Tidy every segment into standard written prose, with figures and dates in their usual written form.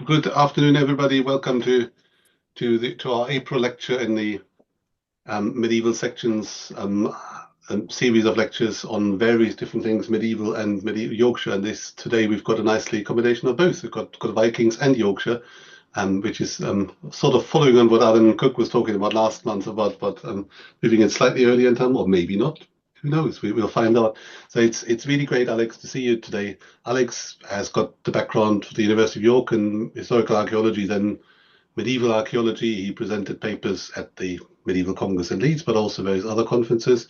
Good afternoon, everybody. Welcome to our April lecture in the medieval sections series of lectures on various different things, medieval and medieval Yorkshire. And this today we've got a nicely combination of both. We've got Vikings and Yorkshire, which is sort of following on what Alan Cook was talking about last month about moving it slightly earlier in time, or maybe not. Who knows? We'll find out. So it's really great, Alex, to see you today. Alex has got the background for the University of York in historical archaeology, then medieval archaeology. He presented papers at the Medieval Congress in Leeds, but also various other conferences.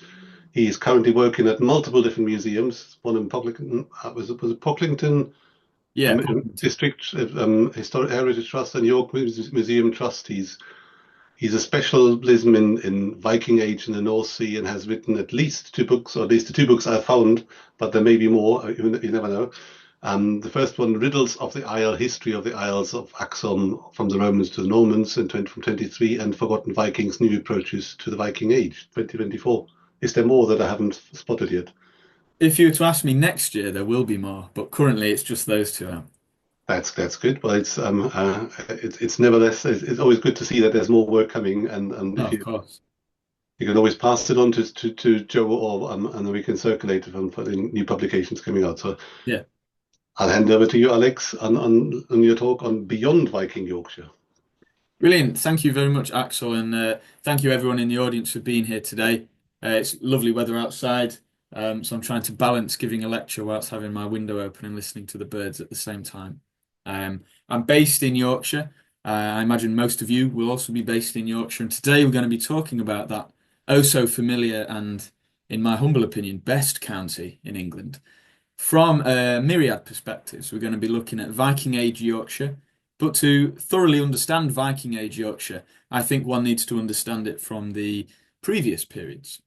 He is currently working at multiple different museums. One in Pocklington, was it Pocklington Yeah, District Historic Heritage Trust and York Museum Trust. He's a specialism in Viking Age in the North Sea and has written at least two books, or at least the two books I've found, but there may be more. You never know. The first one, Riddles of the Isle, History of the Isles of Axholm from the Romans to the Normans in from 23, and Forgotten Vikings, New Approaches to the Viking Age, 2024. Is there more that I haven't spotted yet? if you were to ask me next year, there will be more, but currently it's just those two out. That's good, but it's nevertheless it's always good to see that there's more work coming, and No, if of course. you can always pass it on to Joe, or and then we can circulate it for the new publications coming out. So Yeah, I'll hand over to you, Alex, on your talk on Beyond Viking Yorkshire. brilliant. Thank you very much, Axel, and thank you everyone in the audience for being here today. It's lovely weather outside, so I'm trying to balance giving a lecture whilst having my window open and listening to the birds at the same time. I'm based in Yorkshire. I imagine most of you will also be based in Yorkshire, and today we're going to be talking about that oh so familiar and, in my humble opinion, best county in England. From a myriad perspectives, we're going to be looking at Viking Age Yorkshire, but to thoroughly understand Viking Age Yorkshire, I think one needs to understand it from the previous periods.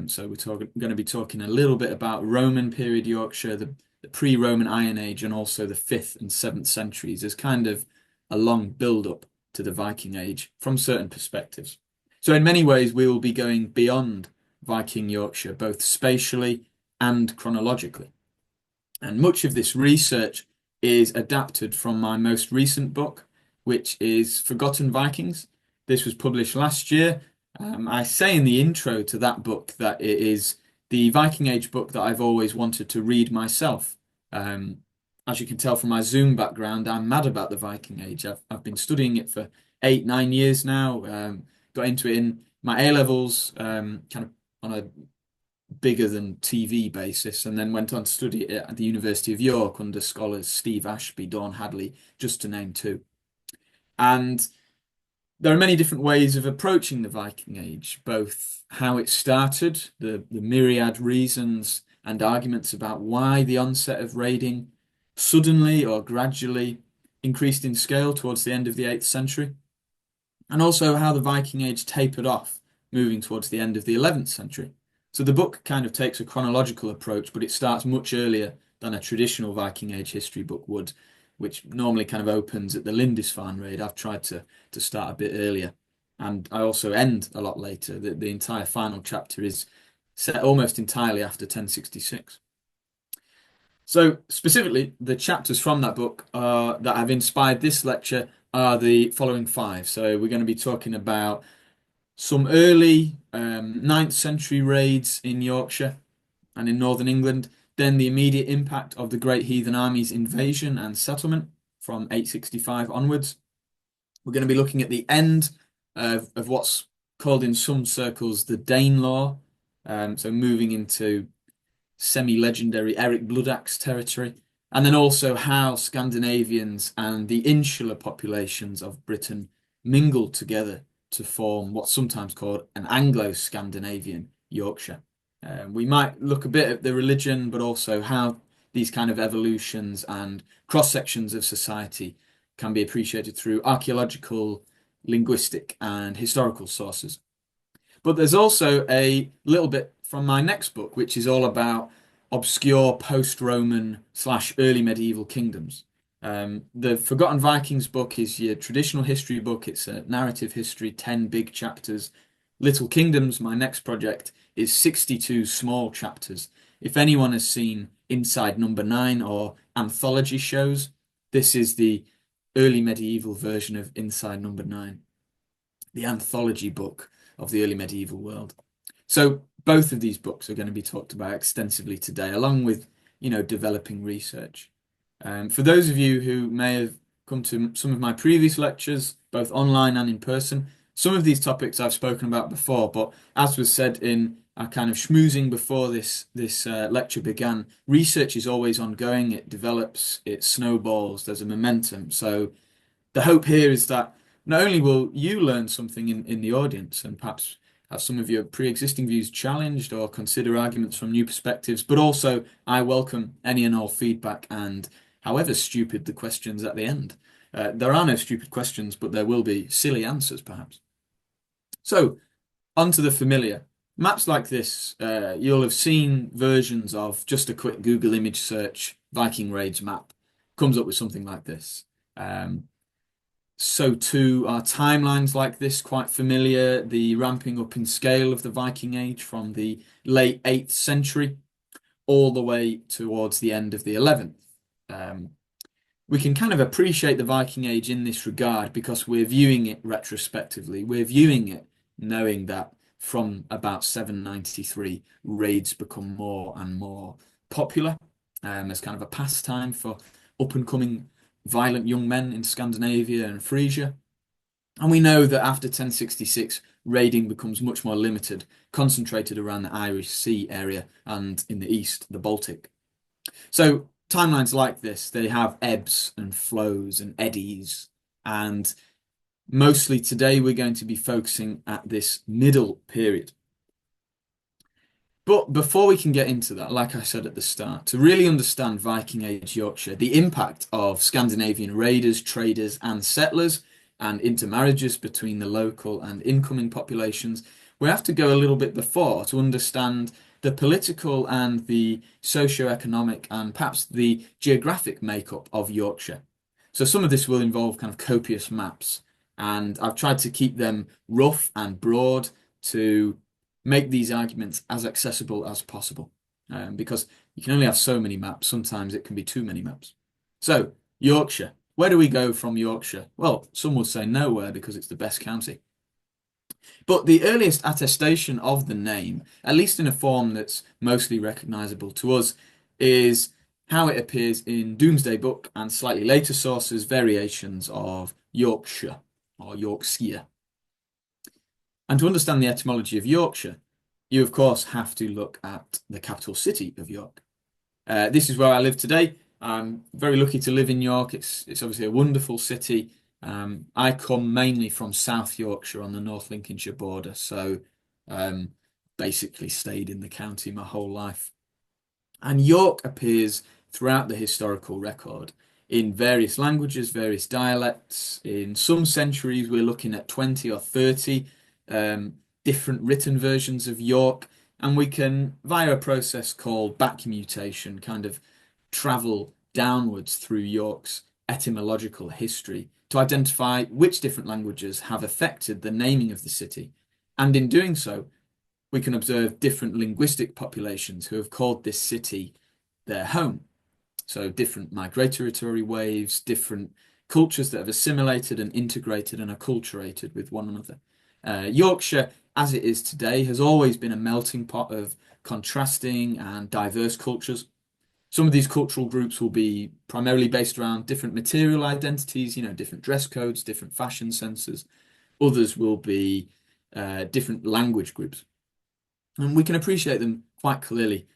So going to be talking a little bit about Roman period Yorkshire, the pre-Roman Iron Age, and also the 5th and 7th centuries as kind of a long build-up to the Viking Age from certain perspectives. So in many ways, we will be going beyond Viking Yorkshire, both spatially and chronologically. And much of this research is adapted from my most recent book, which is Forgotten Vikings. This was published last year. I say in the intro to that book that it is the Viking Age book that I've always wanted to read myself. As you can tell from my Zoom background, I'm mad about the Viking Age. I've been studying it for 8, 9 years now. Got into it in my A levels, kind of on a bigger than TV basis, and then went on to study it at the University of York under scholars Steve Ashby, Dawn Hadley, just to name two. And there are many different ways of approaching the Viking Age, both how it started, the myriad reasons and arguments about why the onset of raiding suddenly or gradually increased in scale towards the end of the 8th century, and also how the Viking Age tapered off, moving towards the end of the 11th century. So the book kind of takes a chronological approach, but it starts much earlier than a traditional Viking Age history book would, which normally kind of opens at the Lindisfarne raid. I've tried to start a bit earlier. And I also end a lot later. The entire final chapter is set almost entirely after 1066. So specifically, the chapters from that book that have inspired this lecture are the following five. So we're going to be talking about some early 9th century raids in Yorkshire and in northern England, then the immediate impact of the Great Heathen Army's invasion and settlement from 865 onwards. We're going to be looking at the end of what's called in some circles the Danelaw, so moving into semi-legendary Eric Bloodaxe territory, and then also how Scandinavians and the insular populations of Britain mingled together to form what's sometimes called an Anglo-Scandinavian Yorkshire. We might look a bit at the religion, but also how these kind of evolutions and cross-sections of society can be appreciated through archaeological, linguistic, and historical sources. But there's also a little bit from my next book, which is all about obscure post-Roman slash early medieval kingdoms. The Forgotten Vikings book is your traditional history book. It's a narrative history, 10 big chapters. Little Kingdoms, my next project, is 62 small chapters. If anyone has seen Inside Number 9 or anthology shows, this is the early medieval version of Inside Number 9, the anthology book of the early medieval world. So both of these books are going to be talked about extensively today, along with, developing research. For those of you who may have come to some of my previous lectures, both online and in person, some of these topics I've spoken about before, but as was said in our kind of schmoozing before this lecture began, research is always ongoing. It develops, it snowballs, there's a momentum. So the hope here is that not only will you learn something in the audience and perhaps have some of your pre-existing views challenged or consider arguments from new perspectives, but also I welcome any and all feedback and however stupid the questions at the end. There are no stupid questions, but there will be silly answers, perhaps. So, on to the familiar. Maps like this, you'll have seen versions of just a quick Google image search, Viking raids map, comes up with something like this. So too are timelines like this quite familiar, the ramping up in scale of the Viking Age from the late 8th century all the way towards the end of the 11th. We can kind of appreciate the Viking Age in this regard because we're viewing it retrospectively. We're viewing it knowing that from about 793, raids become more and more popular as kind of a pastime for up-and-coming violent young men in Scandinavia and Frisia. And we know that after 1066, raiding becomes much more limited, concentrated around the Irish Sea area and in the east, the Baltic. So timelines like this, they have ebbs and flows and eddies. And mostly today, we're going to be focusing at this middle period. But before we can get into that, like I said at the start, to really understand Viking Age Yorkshire, the impact of Scandinavian raiders, traders, and settlers, and intermarriages between the local and incoming populations, we have to go a little bit before to understand the political and the socio-economic and perhaps the geographic makeup of Yorkshire. So some of this will involve kind of copious maps, and I've tried to keep them rough and broad to make these arguments as accessible as possible. Because you can only have so many maps. Sometimes it can be too many maps. So, Yorkshire. Where do we go from Yorkshire? Well, some would say nowhere because it's the best county. But the earliest attestation of the name, at least in a form that's mostly recognisable to us, is how it appears in Domesday Book and slightly later sources, variations of Yorkshire or Yorkshire. And to understand the etymology of Yorkshire, you of course have to look at the capital city of York. This is where I live today. I'm very lucky to live in York. It's obviously a wonderful city. I come mainly from South Yorkshire on the North Lincolnshire border, so basically stayed in the county my whole life. And York appears throughout the historical record in various languages, various dialects. In some centuries, we're looking at 20 or 30 different written versions of York, and we can, via a process called back mutation, kind of travel downwards through York's etymological history to identify which different languages have affected the naming of the city. And in doing so, we can observe different linguistic populations who have called this city their home. So different migratory waves, different cultures that have assimilated and integrated and acculturated with one another. Yorkshire, as it is today, has always been a melting pot of contrasting and diverse cultures. Some of these cultural groups will be primarily based around different material identities, different dress codes, different fashion senses. Others will be different language groups. And we can appreciate them quite clearly.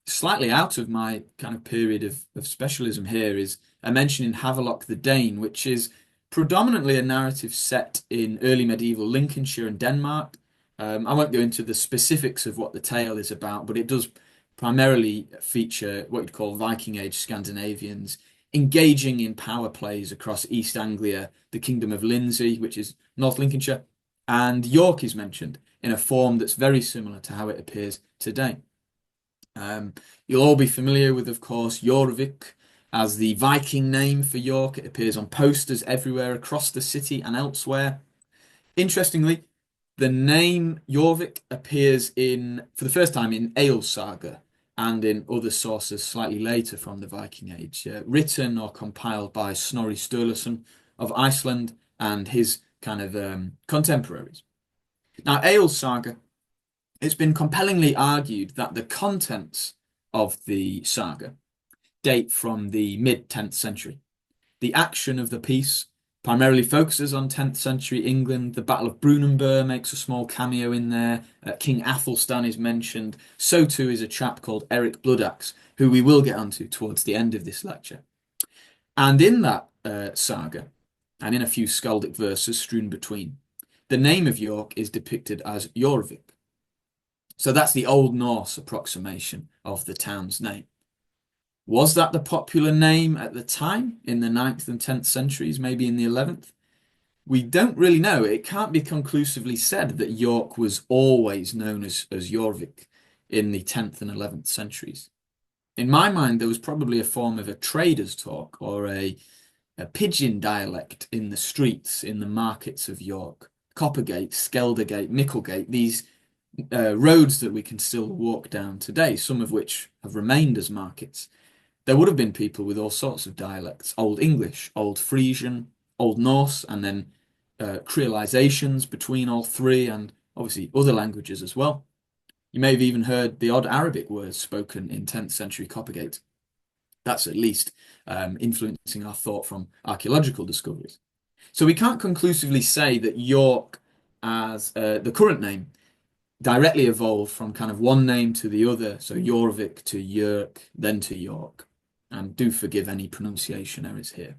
Slightly out of my kind of period of specialism here is a mention in Havelock the Dane, which is predominantly a narrative set in early medieval Lincolnshire and Denmark. I won't go into the specifics of what the tale is about, but it does primarily feature what you'd call Viking Age Scandinavians engaging in power plays across East Anglia, the Kingdom of Lindsey, which is North Lincolnshire, and York is mentioned in a form that's very similar to how it appears today. You'll all be familiar with, of course, Jorvik as the Viking name for York. It appears on posters everywhere across the city and elsewhere. Interestingly, the name Jorvik appears for the first time in Ale Saga, and in other sources slightly later from the Viking Age, written or compiled by Snorri Sturluson of Iceland and his kind of contemporaries. Now, Eyjolf's saga, it's been compellingly argued that the contents of the saga date from the mid-10th century. The action of the piece primarily focuses on 10th century England. The Battle of Brunanburh makes a small cameo in there. King Athelstan is mentioned. So too is a chap called Eric Bloodaxe, who we will get onto towards the end of this lecture. And in that saga, and in a few skaldic verses strewn between, the name of York is depicted as Jorvik. So that's the Old Norse approximation of the town's name. Was that the popular name at the time in the 9th and 10th centuries, maybe in the 11th? We don't really know. It can't be conclusively said that York was always known as Jorvik in the 10th and 11th centuries. In my mind, there was probably a form of a trader's talk or a pidgin dialect in the streets, in the markets of York. Coppergate, Skeldergate, Micklegate, these roads that we can still walk down today, some of which have remained as markets. There would have been people with all sorts of dialects, Old English, Old Frisian, Old Norse, and then creolizations between all three, and obviously other languages as well. You may have even heard the odd Arabic words spoken in 10th century Coppergate. That's at least influencing our thought from archaeological discoveries. So we can't conclusively say that York, as the current name, directly evolved from kind of one name to the other, so Jorvik to Yerk, then to York. And do forgive any pronunciation errors here.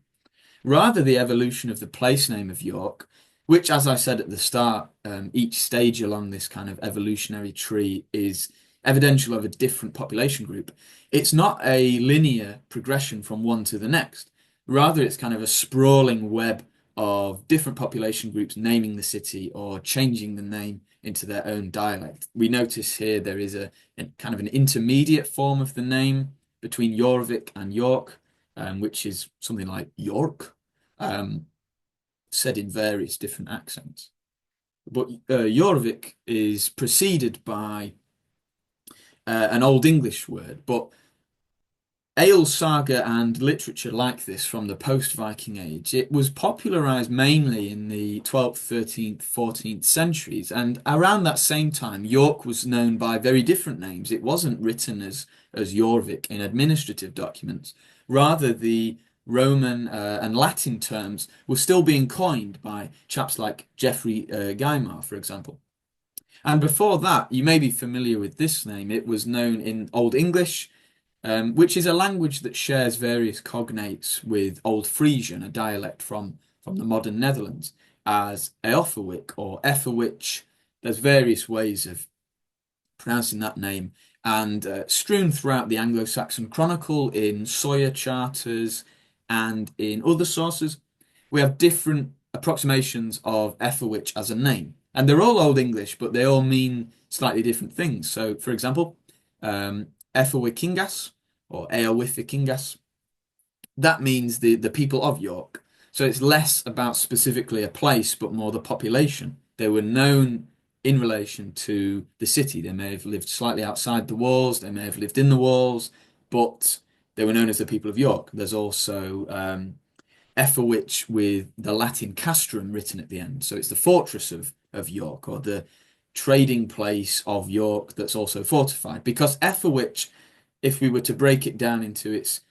Rather, the evolution of the place name of York, which, as I said at the start, each stage along this kind of evolutionary tree is evidential of a different population group. It's not a linear progression from one to the next. Rather, it's kind of a sprawling web of different population groups naming the city or changing the name into their own dialect. We notice here there is a kind of an intermediate form of the name between Jorvik and York, which is something like York, said in various different accents. But Jorvik is preceded by an Old English word, but Eyjolf's saga and literature like this from the post-Viking Age, it was popularized mainly in the 12th, 13th, 14th centuries. And around that same time, York was known by very different names. It wasn't written as Jorvik in administrative documents. Rather, the Roman and Latin terms were still being coined by chaps like Geoffrey Gaimard, for example. And before that, you may be familiar with this name. It was known in Old English, which is a language that shares various cognates with Old Frisian, a dialect from the modern Netherlands, as Eoferwic or Efferwich. There's various ways of pronouncing that name, and strewn throughout the Anglo-Saxon Chronicle, in Sawyer charters, and in other sources, we have different approximations of Efferwich as a name. And they're all Old English, but they all mean slightly different things. So, for example, Efferwicingas or Eowificingas, that means the people of York. So it's less about specifically a place, but more the population. They were known in relation to the city. They may have lived slightly outside the walls, they may have lived in the walls, but they were known as the people of York. There's also Efferwich with the Latin castrum written at the end. So it's the fortress of York, or the trading place of York that's also fortified. Because Efferwich, if we were to break it down into its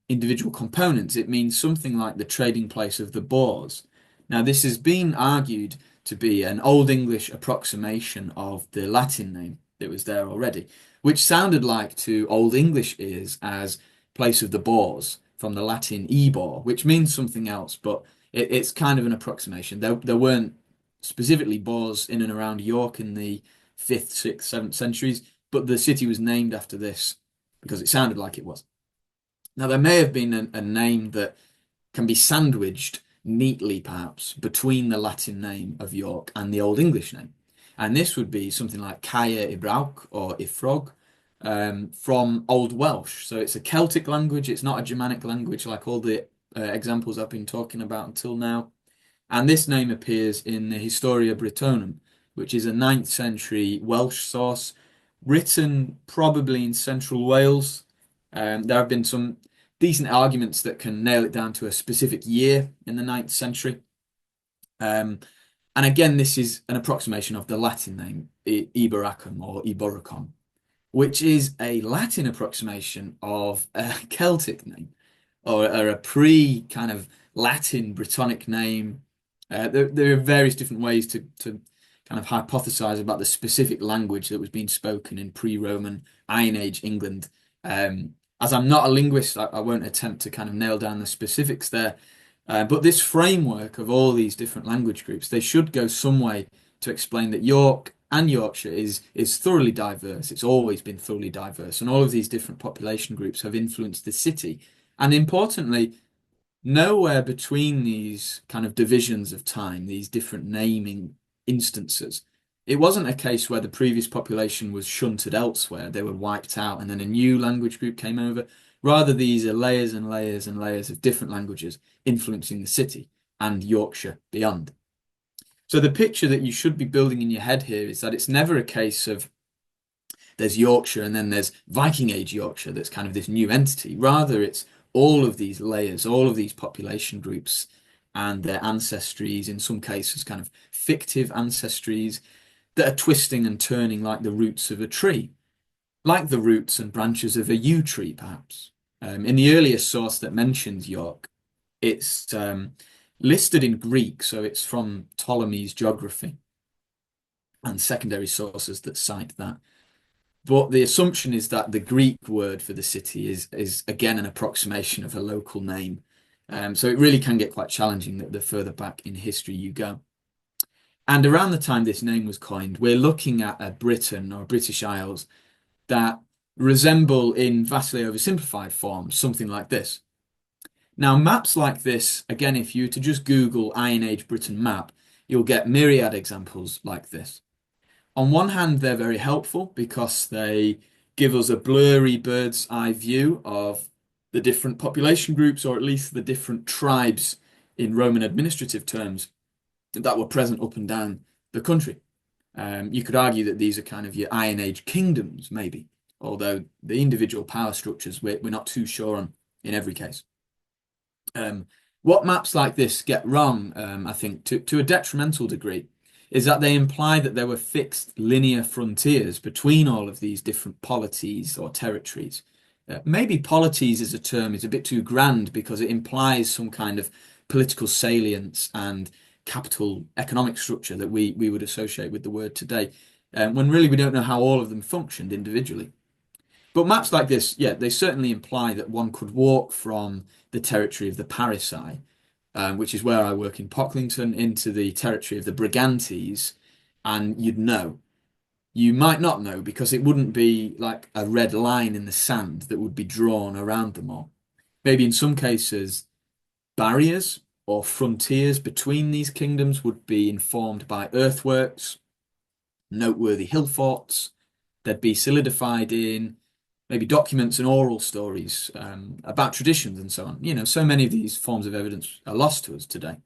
individual components, it means something like the trading place of the Boers. Now, this has been argued to be an Old English approximation of the Latin name that was there already, which sounded like to Old English ears as place of the Boers, from the Latin ebor, which means something else, but it's kind of an approximation. There weren't specifically Boers in and around York in the 5th, 6th, 7th centuries, but the city was named after this because it sounded like it was. Now, there may have been a name that can be sandwiched neatly, perhaps, between the Latin name of York and the Old English name. And this would be something like Caer Ibrauc or Ifrog, from Old Welsh. So it's a Celtic language. It's not a Germanic language like all the examples I've been talking about until now. And this name appears in the Historia Brittonum, which is a 9th century Welsh source, written probably in central Wales. There have been some decent arguments that can nail it down to a specific year in the ninth century. Um, and again, this is an approximation of the Latin name, Iberacum or Iboricum, which is a Latin approximation of a Celtic name or a pre kind of Latin Brittonic name. There are various different ways to kind of hypothesize about the specific language that was being spoken in pre-Roman Iron Age England. As I'm not a linguist, I won't attempt to kind of nail down the specifics there. But this framework of all these different language groups, they should go some way to explain that York and Yorkshire is thoroughly diverse. It's always been thoroughly diverse, and all of these different population groups have influenced the city. And importantly, nowhere between these kind of divisions of time, these different naming instances, it wasn't a case where the previous population was shunted elsewhere, they were wiped out, and then a new language group came over. Rather, these are layers and layers and layers of different languages influencing the city and Yorkshire beyond. So the picture that you should be building in your head here is that it's never a case of there's Yorkshire and then there's Viking Age Yorkshire that's kind of this new entity. Rather, it's all of these layers, all of these population groups and their ancestries, in some cases, kind of fictive ancestries that are twisting and turning like the roots of a tree, like the roots and branches of a yew tree, perhaps. In the earliest source that mentions York, it's listed in Greek, so it's from Ptolemy's geography and secondary sources that cite that. But the assumption is that the Greek word for the city is again an approximation of a local name. So it really can get quite challenging the further back in history you go. And around the time this name was coined, we're looking at a Britain or British Isles that resemble in vastly oversimplified form something like this. Now, maps like this, again, if you were to just Google Iron Age Britain map, you'll get myriad examples like this. On one hand, they're very helpful because they give us a blurry bird's eye view of the different population groups, or at least the different tribes in Roman administrative terms that were present up and down the country. You could argue that these are kind of your Iron Age kingdoms, maybe, although the individual power structures we're not too sure on in every case. What maps like this get wrong, I think, to a detrimental degree, is that they imply that there were fixed linear frontiers between all of these different polities or territories. Maybe polities as a term is a bit too grand because it implies some kind of political salience and capital economic structure that we would associate with the word today, when really we don't know how all of them functioned individually. But maps like this, yeah, they certainly imply that one could walk from the territory of the Parisii, which is where I work in Pocklington, into the territory of the Brigantes, and you'd know. You might not know because it wouldn't be like a red line in the sand that would be drawn around them all. Maybe in some cases, barriers or frontiers between these kingdoms would be informed by earthworks, noteworthy hill forts. They'd be solidified in maybe documents and oral stories about traditions and so on. You know, so many of these forms of evidence are lost to us today.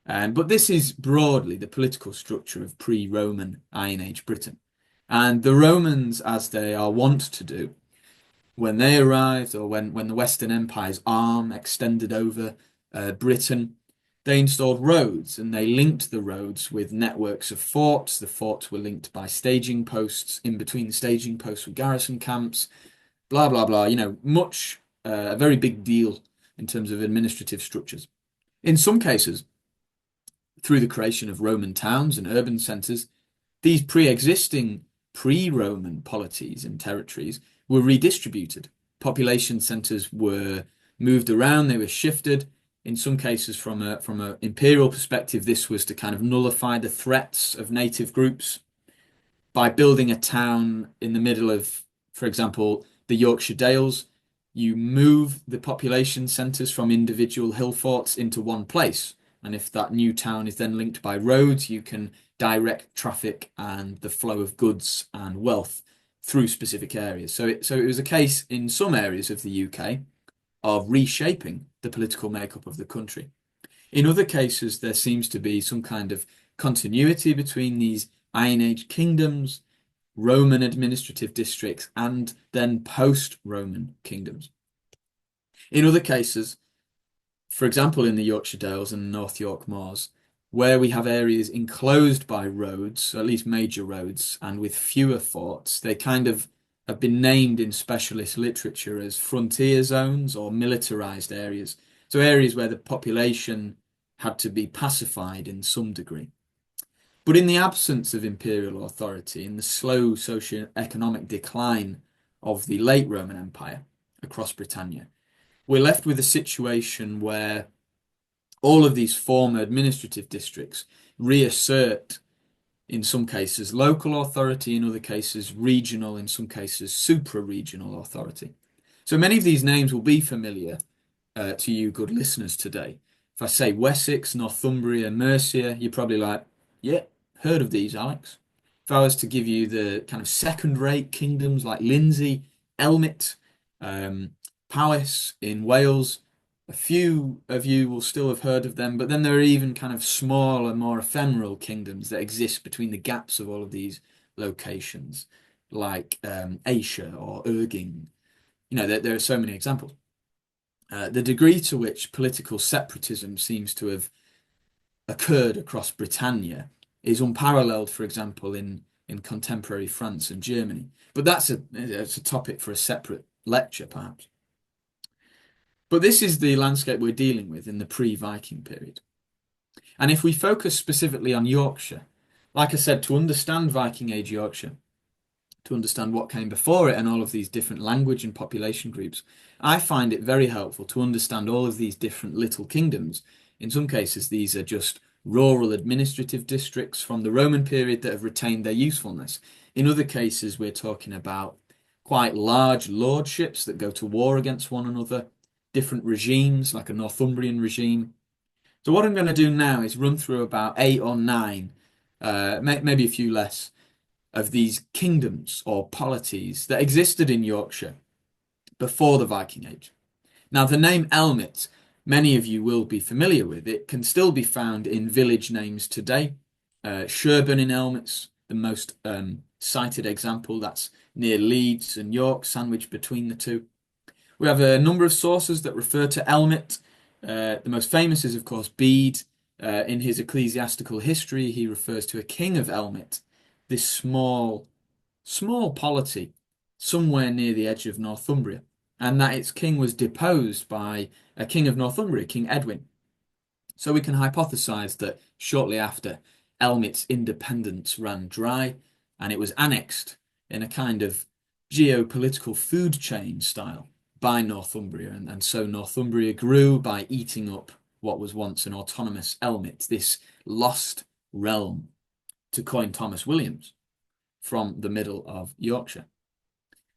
But this is broadly the political structure of pre-Roman Iron Age Britain. And the Romans, as they are wont to do, when they arrived or when the Western Empire's arm extended over Britain, they installed roads and they linked the roads with networks of forts. The forts were linked by staging posts. In between the staging posts were garrison camps, blah, blah, blah. You know, much, a very big deal in terms of administrative structures. In some cases, through the creation of Roman towns and urban centres, these pre-existing pre-Roman polities and territories were redistributed. Population centres were moved around, they were shifted. In some cases, from an imperial perspective, this was to kind of nullify the threats of native groups by building a town in the middle of, for example, the Yorkshire Dales. You move the population centres from individual hill forts into one place. And if that new town is then linked by roads, you can direct traffic and the flow of goods and wealth through specific areas. So it was a case in some areas of the UK of reshaping the political makeup of the country. In other cases, there seems to be some kind of continuity between these Iron Age kingdoms. Roman administrative districts, and then post-Roman kingdoms. In other cases, for example, in the Yorkshire Dales and North York Moors, where we have areas enclosed by roads, at least major roads, and with fewer forts, they kind of have been named in specialist literature as frontier zones or militarized areas. So areas where the population had to be pacified in some degree. But in the absence of imperial authority, in the slow socio-economic decline of the late Roman Empire across Britannia, we're left with a situation where all of these former administrative districts reassert, in some cases, local authority, in other cases, regional, in some cases, supra-regional authority. So many of these names will be familiar to you good listeners today. If I say Wessex, Northumbria, Mercia, you're probably like, yeah, heard of these, Alex. If I was to give you the kind of second-rate kingdoms like Lindsey, Elmet, Powys in Wales, a few of you will still have heard of them, but then there are even kind of smaller, more ephemeral kingdoms that exist between the gaps of all of these locations, like Asia or Erging. You know, there are so many examples. The degree to which political separatism seems to have occurred across Britannia is unparalleled, for example, in contemporary France and Germany. But it's a topic for a separate lecture, perhaps. But this is the landscape we're dealing with in the pre-Viking period. And if we focus specifically on Yorkshire, like I said, to understand Viking Age Yorkshire, to understand what came before it and all of these different language and population groups, I find it very helpful to understand all of these different little kingdoms. In some cases, these are just rural administrative districts from the Roman period that have retained their usefulness. In other cases, we're talking about quite large lordships that go to war against one another, different regimes, like a Northumbrian regime. So what I'm going to do now is run through about 8 or 9, maybe a few less, of these kingdoms or polities that existed in Yorkshire before the Viking Age. Now, the name Elmet, many of you will be familiar with. It can still be found in village names today. Sherburn in Elmet's the most cited example. That's near Leeds and York, sandwiched between the two. We have a number of sources that refer to Elmet. The most famous is, of course, Bede. In his ecclesiastical history, he refers to a king of Elmet, this small polity somewhere near the edge of Northumbria, and that its king was deposed by a king of Northumbria, King Edwin. So we can hypothesize that shortly after, Elmet's independence ran dry, and it was annexed in a kind of geopolitical food chain style by Northumbria, and so Northumbria grew by eating up what was once an autonomous Elmet, this lost realm, to coin Thomas Williams, from the middle of Yorkshire.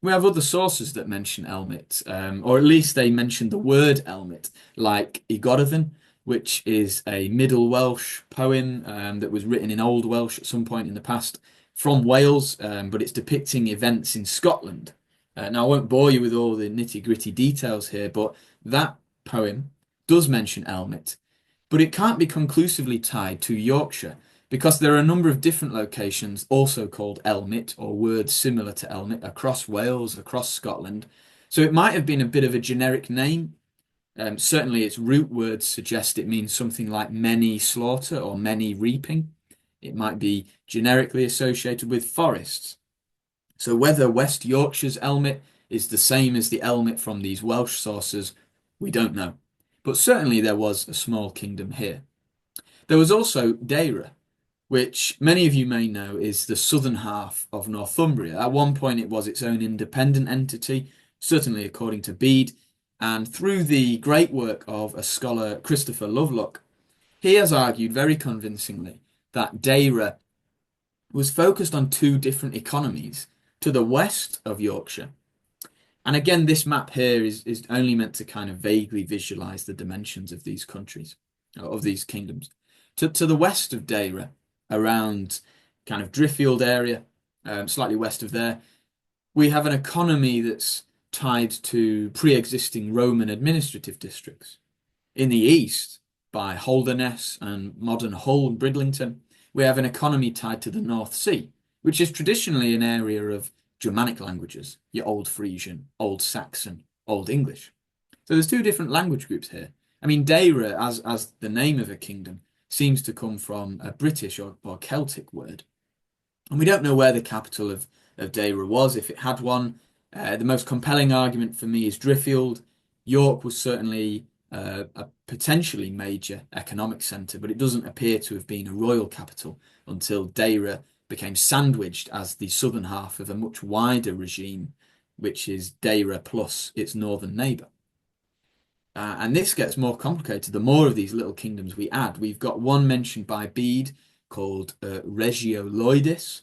We have other sources that mention Elmet, or at least they mention the word Elmet, like Igoryddon, which is a Middle Welsh poem that was written in Old Welsh at some point in the past from Wales, but it's depicting events in Scotland. Now, I won't bore you with all the nitty-gritty details here, but that poem does mention Elmet, but it can't be conclusively tied to Yorkshire, because there are a number of different locations also called Elmet, or words similar to Elmet, across Wales, across Scotland. So it might have been a bit of a generic name. Certainly its root words suggest it means something like many slaughter or many reaping. It might be generically associated with forests. So whether West Yorkshire's Elmet is the same as the Elmet from these Welsh sources, we don't know. But certainly there was a small kingdom here. There was also Deira, which many of you may know is the southern half of Northumbria. At one point, it was its own independent entity, certainly according to Bede, and through the great work of a scholar, Christopher Lovelock, he has argued very convincingly that Deira was focused on two different economies to the west of Yorkshire. And again, this map here is only meant to kind of vaguely visualize the dimensions of these countries, of these kingdoms. To the west of Deira, around kind of Driffield area, slightly west of there, we have an economy that's tied to pre-existing Roman administrative districts. In the east, by Holderness and modern Hull and Bridlington, we have an economy tied to the North Sea, which is traditionally an area of Germanic languages, your Old Frisian, Old Saxon, Old English. So there's two different language groups here. I mean, Deira, as the name of a kingdom, seems to come from a British or Celtic word. And we don't know where the capital of Deira was, if it had one. The most compelling argument for me is Driffield. York was certainly a potentially major economic centre, but it doesn't appear to have been a royal capital until Deira became sandwiched as the southern half of a much wider regime, which is Deira plus its northern neighbour. And this gets more complicated the more of these little kingdoms we add. We've got one mentioned by Bede called Regio Loidis.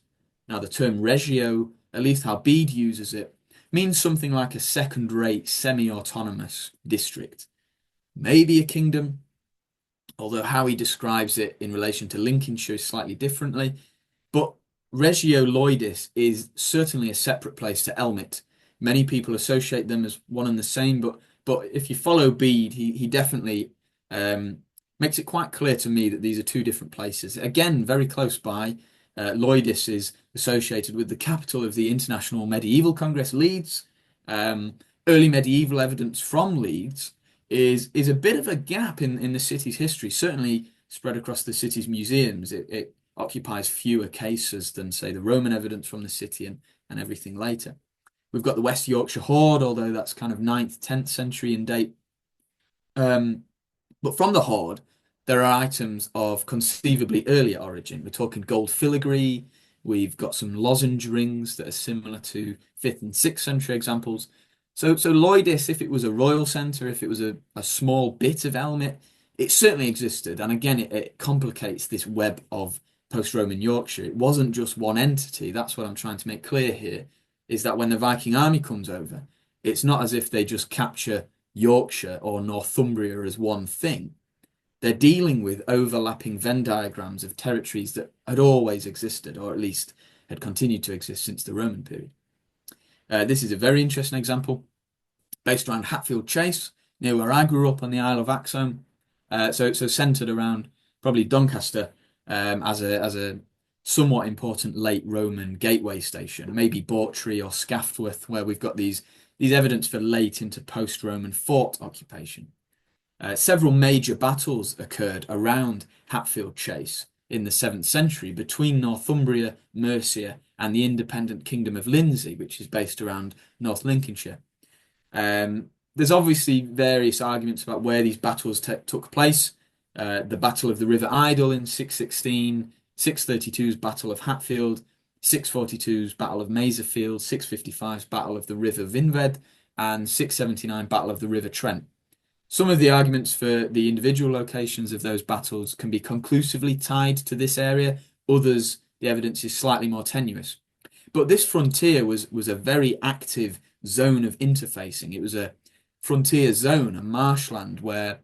Now, the term regio, at least how Bede uses it, means something like a second-rate, semi-autonomous district. Maybe a kingdom, although how he describes it in relation to Lincolnshire is slightly differently. But Regio Loidis is certainly a separate place to Elmet. Many people associate them as one and the same, but if you follow Bede, he definitely makes it quite clear to me that these are two different places. Again, very close by. Loidis is associated with the capital of the International Medieval Congress, Leeds. Early medieval evidence from Leeds is a bit of a gap in the city's history, certainly spread across the city's museums. It occupies fewer cases than, say, the Roman evidence from the city and everything later. We've got the West Yorkshire hoard, although that's kind of 9th, 10th century in date. But from the hoard, there are items of conceivably earlier origin. We're talking gold filigree. We've got some lozenge rings that are similar to 5th and 6th century examples. So Loidis, if it was a royal centre, if it was a small bit of Elmet, it certainly existed. And again, it complicates this web of post-Roman Yorkshire. It wasn't just one entity. That's what I'm trying to make clear here, is that when the Viking army comes over, it's not as if they just capture Yorkshire or Northumbria as one thing. They're dealing with overlapping Venn diagrams of territories that had always existed, or at least had continued to exist since the Roman period. This is a very interesting example based around Hatfield Chase, near where I grew up on the Isle of Axholme. So centred around probably Doncaster as a somewhat important late Roman gateway station, maybe Bawtry or Scaftworth, where we've got these evidence for late into post-Roman fort occupation. Several major battles occurred around Hatfield Chase in the 7th century between Northumbria, Mercia, and the independent kingdom of Lindsey, which is based around North Lincolnshire. There's obviously various arguments about where these battles took place. The Battle of the River Idle in 616, 632's Battle of Hatfield, 642's Battle of Maserfield, 655's Battle of the River Vinved, and 679 Battle of the River Trent. Some of the arguments for the individual locations of those battles can be conclusively tied to this area. Others, the evidence is slightly more tenuous. But this frontier was a very active zone of interfacing. It was a frontier zone, a marshland, where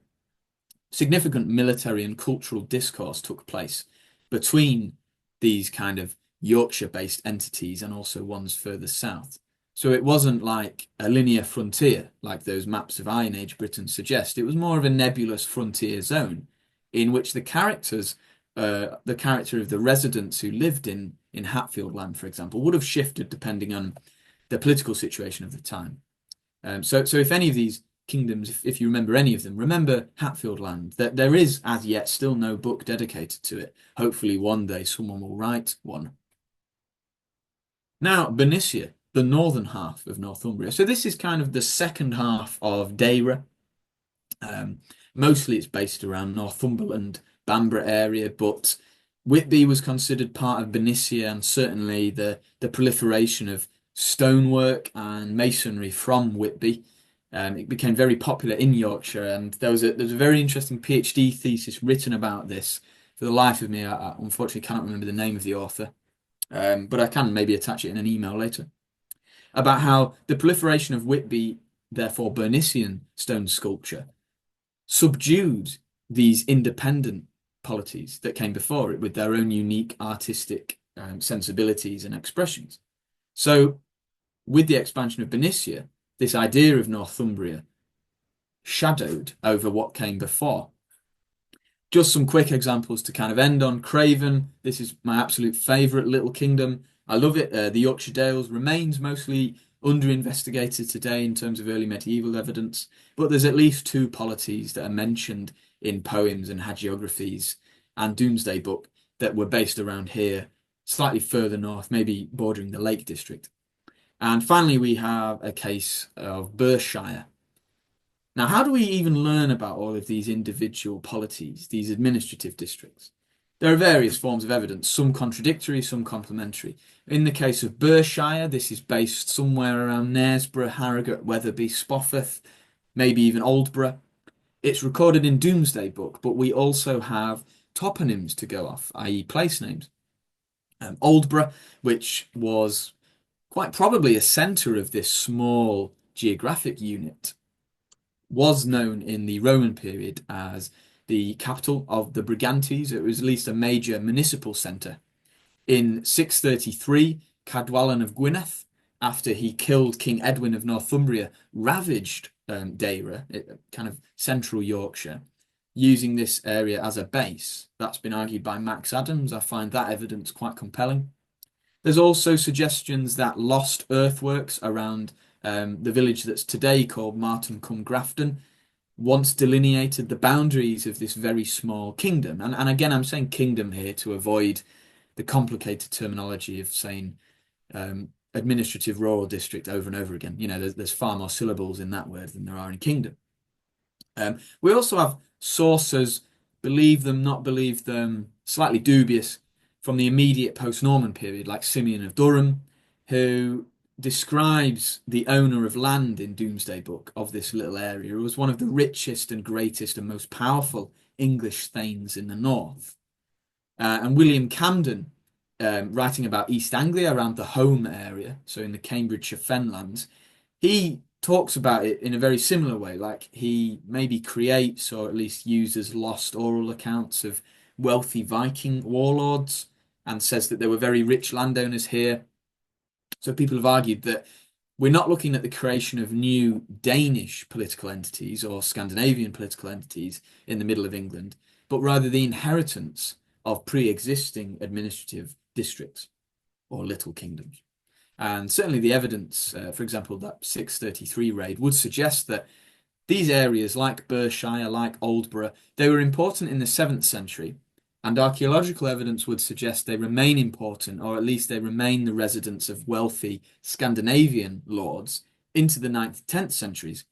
significant military and cultural discourse took place between these kind of Yorkshire-based entities and also ones further south. So it wasn't like a linear frontier, like those maps of Iron Age Britain suggest. It was more of a nebulous frontier zone in which the character of the residents who lived in Hatfield land, for example, would have shifted depending on the political situation of the time. So if any of these kingdoms, if you remember any of them, remember Hatfield land. There is as yet still no book dedicated to it. Hopefully one day someone will write one. Now, Bernicia, the northern half of Northumbria. So this is kind of the second half of Deira. Mostly it's based around Northumberland, Bamborough area, but Whitby was considered part of Bernicia, and certainly the proliferation of stonework and masonry from Whitby. It became very popular in Yorkshire, and there's a very interesting PhD thesis written about this. For the life of me, I unfortunately cannot remember the name of the author, but I can maybe attach it in an email later, about how the proliferation of Whitby, therefore Bernician stone sculpture, subdued these independent polities that came before it with their own unique artistic sensibilities and expressions. So with the expansion of Bernicia, this idea of Northumbria shadowed over what came before. Just some quick examples to kind of end on. Craven, this is my absolute favourite little kingdom. I love it. The Yorkshire Dales remains mostly under investigated today in terms of early medieval evidence, but there's at least two polities that are mentioned in poems and hagiographies and Domesday Book that were based around here, slightly further north, maybe bordering the Lake District. And finally, we have a case of Berkshire. Now, how do we even learn about all of these individual polities, these administrative districts? There are various forms of evidence, some contradictory, some complementary. In the case of Berkshire, this is based somewhere around Knaresborough, Harrogate, Wetherby, Spofforth, maybe even Aldborough. It's recorded in Domesday Book, but we also have toponyms to go off, i.e. place names. Aldborough, which was quite probably a centre of this small geographic unit, was known in the Roman period as the capital of the Brigantes. It was at least a major municipal centre. In 633, Cadwallon of Gwynedd, after he killed King Edwin of Northumbria, ravaged Deira, kind of central Yorkshire, using this area as a base. That's been argued by Max Adams. I find that evidence quite compelling. There's also suggestions that lost earthworks around the village that's today called Marton cum Grafton once delineated the boundaries of this very small kingdom. And again, I'm saying kingdom here to avoid the complicated terminology of saying administrative rural district over and over again. You know, there's far more syllables in that word than there are in kingdom. We also have sources, believe them, not believe them, slightly dubious, from the immediate post-Norman period, like Simeon of Durham, who describes the owner of land in Domesday Book of this little area as one of the richest and greatest and most powerful English thanes in the north. And William Camden, writing about East Anglia around the home area, so in the Cambridgeshire Fenlands, he talks about it in a very similar way, like he maybe creates or at least uses lost oral accounts of wealthy Viking warlords and says that there were very rich landowners here. So people have argued that we're not looking at the creation of new Danish political entities or Scandinavian political entities in the middle of England, but rather the inheritance of pre-existing administrative districts or little kingdoms. And certainly the evidence, for example, that 633 raid would suggest that these areas like Berkshire, like Aldborough, they were important in the 7th century, and archaeological evidence would suggest they remain important, or at least they remain the residence of wealthy Scandinavian lords into the 9th, 10th centuries.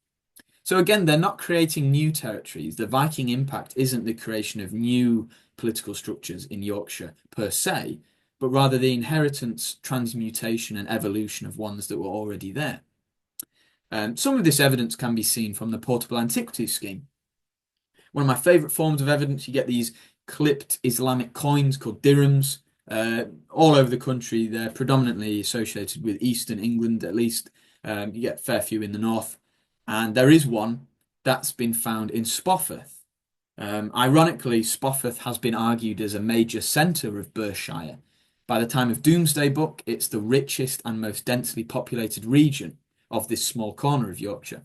So again, they're not creating new territories. The Viking impact isn't the creation of new political structures in Yorkshire per se, but rather the inheritance, transmutation, and evolution of ones that were already there. Some of this evidence can be seen from the portable antiquities scheme. One of my favourite forms of evidence, you get these clipped Islamic coins called dirhams all over the country. They're predominantly associated with Eastern England, at least. You get a fair few in the north. And there is one that's been found in Spofforth. Ironically, Spofforth has been argued as a major centre of Berkshire. By the time of Domesday Book, it's the richest and most densely populated region of this small corner of Yorkshire.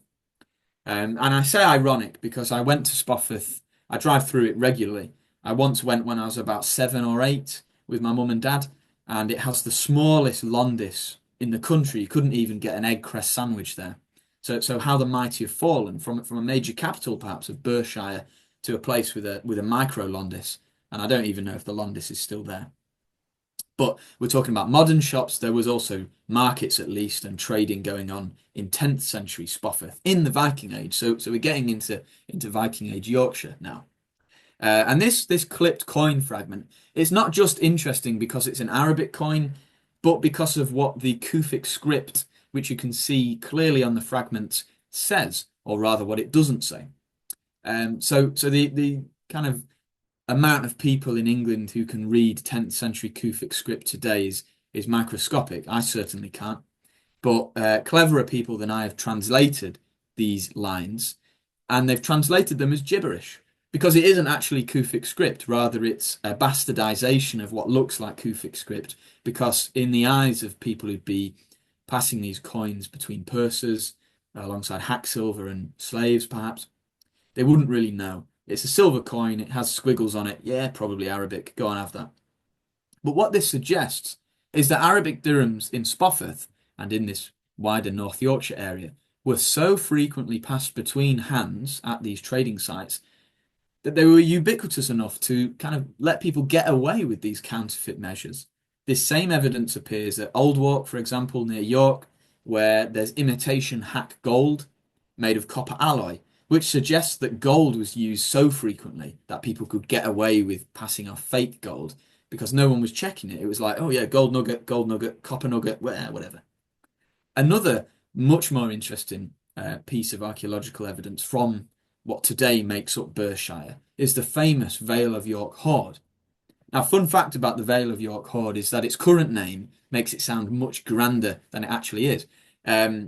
And I say ironic because I went to Spofforth, I drive through it regularly. I once went when I was about 7 or 8 with my mum and dad, and it has the smallest Londis in the country. You couldn't even get an egg cress sandwich there. So how the mighty have fallen from a major capital, perhaps, of Berkshire to a place with a micro Londis. And I don't even know if the Londis is still there. But we're talking about modern shops. There was also markets at least and trading going on in 10th century Spofforth in the Viking Age. So we're getting into Viking Age Yorkshire now. And this clipped coin fragment, it's not just interesting because it's an Arabic coin, but because of what the Kufic script, which you can see clearly on the fragment, says, or rather what it doesn't say. So the kind of amount of people in England who can read 10th century Kufic script today is microscopic. I certainly can't. But cleverer people than I have translated these lines, and they've translated them as gibberish because it isn't actually Kufic script. Rather, it's a bastardization of what looks like Kufic script because in the eyes of people who'd be passing these coins between pursers alongside hack silver and slaves, perhaps, they wouldn't really know. It's a silver coin. It has squiggles on it. Yeah, probably Arabic. Go and have that. But what this suggests is that Arabic dirhams in Spofforth and in this wider North Yorkshire area were so frequently passed between hands at these trading sites that they were ubiquitous enough to kind of let people get away with these counterfeit measures. This same evidence appears at Old Walk, for example, near York, where there's imitation hack gold made of copper alloy, which suggests that gold was used so frequently that people could get away with passing off fake gold because no one was checking it. It was like, oh yeah, gold nugget, copper nugget, whatever. Another much more interesting piece of archaeological evidence from what today makes up Berkshire is the famous Vale of York hoard. Now, fun fact about the Vale of York hoard is that its current name makes it sound much grander than it actually is.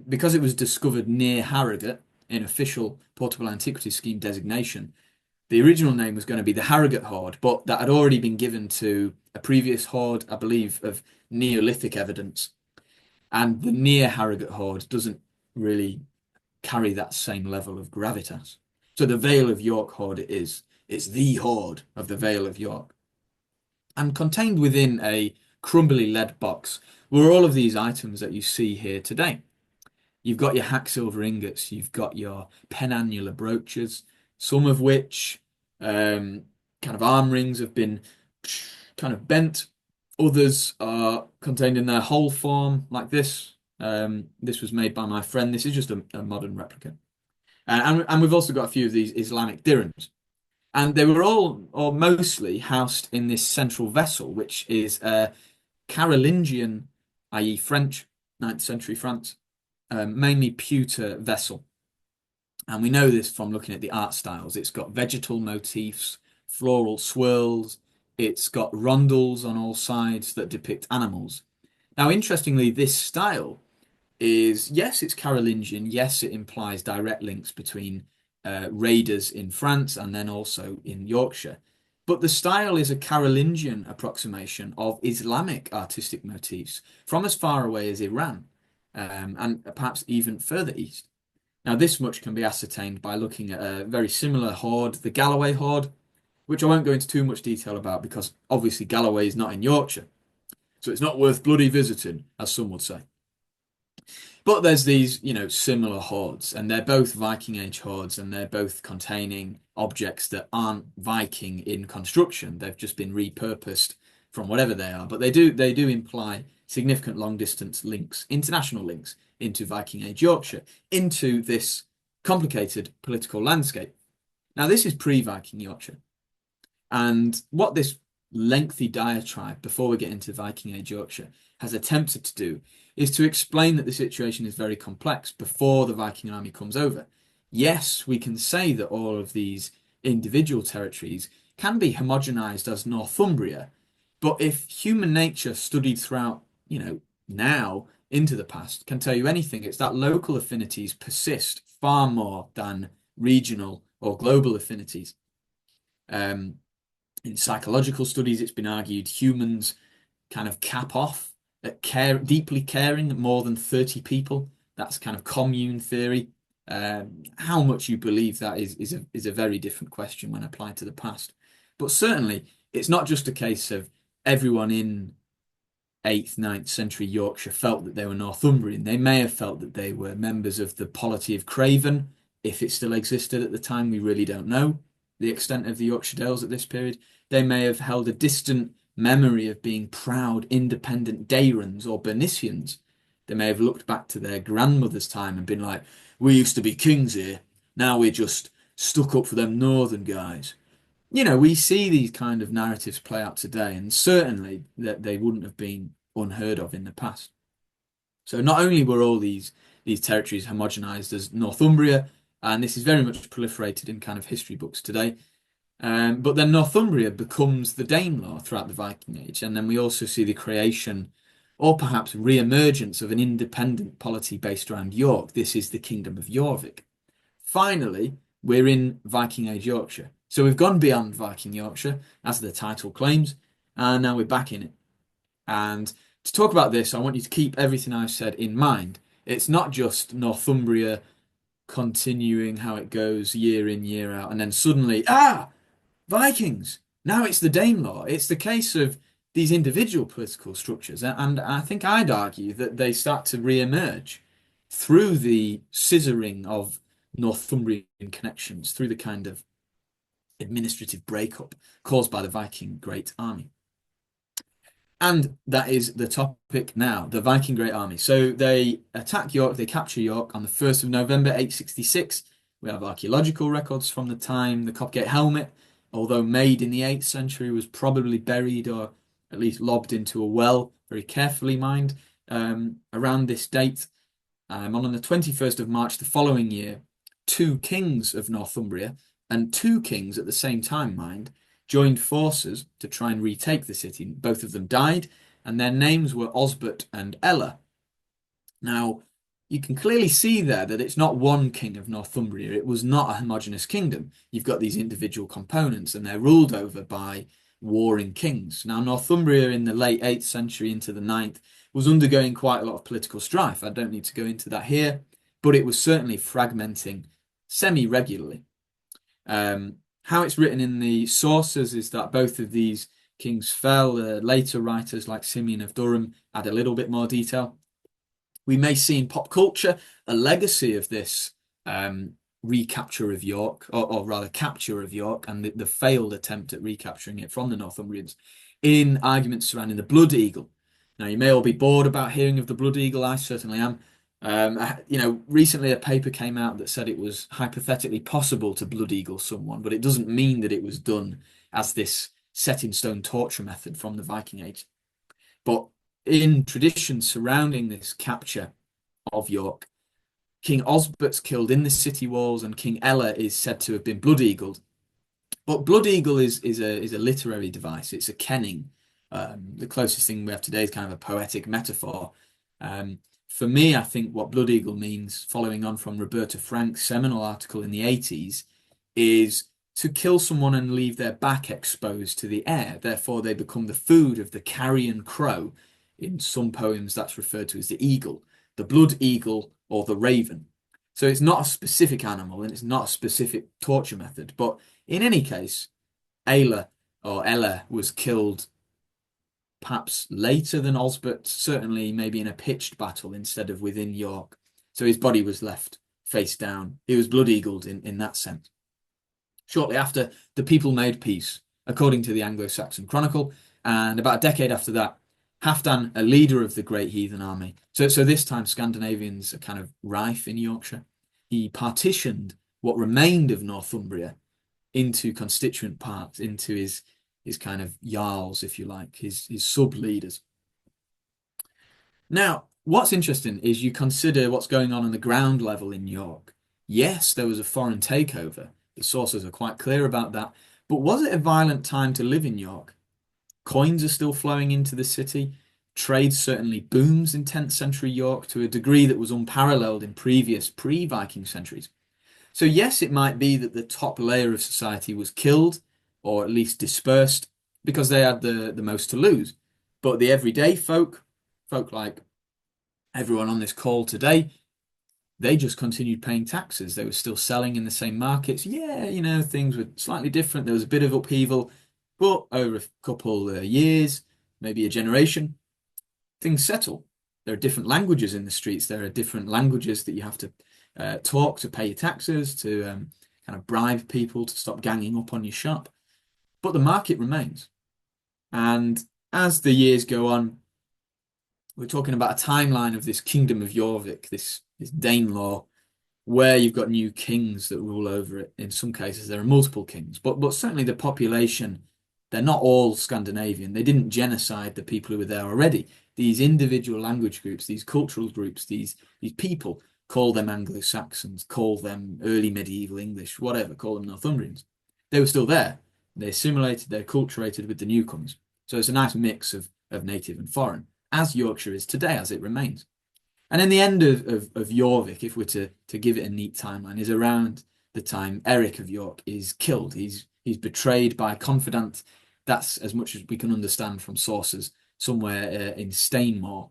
Because it was discovered near Harrogate in official Portable Antiquities Scheme designation, the original name was going to be the Harrogate hoard, but that had already been given to a previous hoard, I believe, of Neolithic evidence. And the near Harrogate hoard doesn't really carry that same level of gravitas. So the Vale of York hoard it is. It's the hoard of the Vale of York. And contained within a crumbly lead box were all of these items that you see here today. You've got your hack silver ingots, you've got your penannular brooches, some of which kind of arm rings have been kind of bent. Others are contained in their whole form, like this. This was made by my friend. This is just a modern replica. And we've also got a few of these Islamic dirhams. And they were all, or mostly, housed in this central vessel, which is a Carolingian, i.e. French, 9th century France, mainly pewter vessel. And we know this from looking at the art styles. It's got vegetal motifs, floral swirls, it's got rondels on all sides that depict animals. Now, interestingly, this style is, yes, it's Carolingian. Yes, it implies direct links between raiders in France and then also in Yorkshire. But the style is a Carolingian approximation of Islamic artistic motifs from as far away as Iran and perhaps even further east. Now, this much can be ascertained by looking at a very similar hoard, the Galloway hoard, which I won't go into too much detail about because obviously Galloway is not in Yorkshire. So it's not worth bloody visiting, as some would say. But there's these, similar hoards, and they're both Viking Age hoards, and they're both containing objects that aren't Viking in construction. They've just been repurposed from whatever they are. But they do imply significant long distance links, international links into Viking Age Yorkshire, into this complicated political landscape. Now, this is pre-Viking Yorkshire. And what this lengthy diatribe before we get into Viking Age Yorkshire has attempted to do is to explain that the situation is very complex before the Viking army comes over. Yes, we can say that all of these individual territories can be homogenized as Northumbria, but if human nature studied throughout, now into the past can tell you anything, it's that local affinities persist far more than regional or global affinities. In psychological studies, it's been argued humans kind of cap off at deeply caring more than 30 people. That's kind of commune theory. How much you believe that is a very different question when applied to the past. But certainly, it's not just a case of everyone in 8th, 9th century Yorkshire felt that they were Northumbrian. They may have felt that they were members of the polity of Craven, if it still existed at the time. We really don't know the extent of the Yorkshire Dales at this period. They may have held a distant memory of being proud, independent Dayrons or Bernicians. They may have looked back to their grandmother's time and been like, we used to be kings here. Now we're just stuck up for them northern guys. We see these kind of narratives play out today, and certainly that they wouldn't have been unheard of in the past. So not only were all these territories homogenized as Northumbria, and this is very much proliferated in kind of history books today, but then Northumbria becomes the Danelaw throughout the Viking Age, and then we also see the creation or perhaps re-emergence of an independent polity based around York. This is the Kingdom of Jorvik. Finally, we're in Viking Age Yorkshire. So we've gone beyond Viking Yorkshire, as the title claims, and now we're back in it. And to talk about this, I want you to keep everything I've said in mind. It's not just Northumbria continuing how it goes year in, year out, and then suddenly, Vikings! Now it's the Danelaw. It's the case of these individual political structures, and I think I'd argue that they start to re-emerge through the scissoring of Northumbrian connections, through the kind of administrative breakup caused by the Viking Great Army. And that is the topic now, the Viking Great Army. So they attack York, they capture York on the 1st of November, 866. We have archaeological records from the time. The Copgate helmet, although made in the 8th century, was probably buried or at least lobbed into a well, very carefully mined, around this date. On the 21st of March the following year, two kings of Northumbria and two kings at the same time, mind, joined forces to try and retake the city. Both of them died, and their names were Osbert and Ella. Now, you can clearly see there that it's not one king of Northumbria. It was not a homogeneous kingdom. You've got these individual components, and they're ruled over by warring kings. Now, Northumbria in the late 8th century into the 9th was undergoing quite a lot of political strife. I don't need to go into that here, but it was certainly fragmenting semi-regularly. How it's written in the sources is that both of these kings fell. Later writers like Simeon of Durham add a little bit more detail. We may see in pop culture a legacy of this recapture of York, or rather capture of York, and the failed attempt at recapturing it from the Northumbrians in arguments surrounding the Blood Eagle. Now, you may all be bored about hearing of the Blood Eagle. I certainly am. Recently a paper came out that said it was hypothetically possible to Blood Eagle someone, but it doesn't mean that it was done as this set in stone torture method from the Viking Age. But in tradition surrounding this capture of York, King Osbert's killed in the city walls, and King Ella is said to have been Blood Eagled. But Blood Eagle is a literary device. It's a kenning. The closest thing we have today is kind of a poetic metaphor. For me, I think what Blood Eagle means, following on from Roberta Frank's seminal article in the 80s, is to kill someone and leave their back exposed to the air. Therefore, they become the food of the carrion crow. In some poems, that's referred to as the eagle, the blood eagle or the raven. So it's not a specific animal and it's not a specific torture method. But in any case, Ella was killed perhaps later than Osbert, certainly maybe in a pitched battle instead of within York. So his body was left face down. He was blood-eagled in that sense. Shortly after, the people made peace, according to the Anglo-Saxon Chronicle, and about a decade after that, Halfdan, a leader of the Great Heathen Army. So this time Scandinavians are kind of rife in Yorkshire. He partitioned what remained of Northumbria into constituent parts, into his kind of jarls, if you like, his sub-leaders. Now, what's interesting is you consider what's going on the ground level in York. Yes, there was a foreign takeover. The sources are quite clear about that. But was it a violent time to live in York? Coins are still flowing into the city. Trade certainly booms in 10th century York to a degree that was unparalleled in previous pre-Viking centuries. So yes, it might be that the top layer of society was killed, or at least dispersed, because they had the most to lose. But the everyday folk like everyone on this call today, they just continued paying taxes. They were still selling in the same markets. Yeah, things were slightly different. There was a bit of upheaval, but over a couple of years, maybe a generation, things settle. There are different languages in the streets. There are different languages that you have to talk to pay your taxes, to kind of bribe people to stop ganging up on your shop. But the market remains. And as the years go on, we're talking about a timeline of this kingdom of Jorvik, this Danelaw, where you've got new kings that rule over it. In some cases, there are multiple kings, but certainly the population, they're not all Scandinavian. They didn't genocide the people who were there already. These individual language groups, these cultural groups, these people, call them Anglo-Saxons, call them early medieval English, whatever, call them Northumbrians. They were still there. They assimilated, they're acculturated with the newcomers. So it's a nice mix of native and foreign, as Yorkshire is today, as it remains. And in the end of Jorvik, if we're to give it a neat timeline, is around the time Eric of York is killed. He's betrayed by a confidant. That's as much as we can understand from sources, somewhere in Stainmore,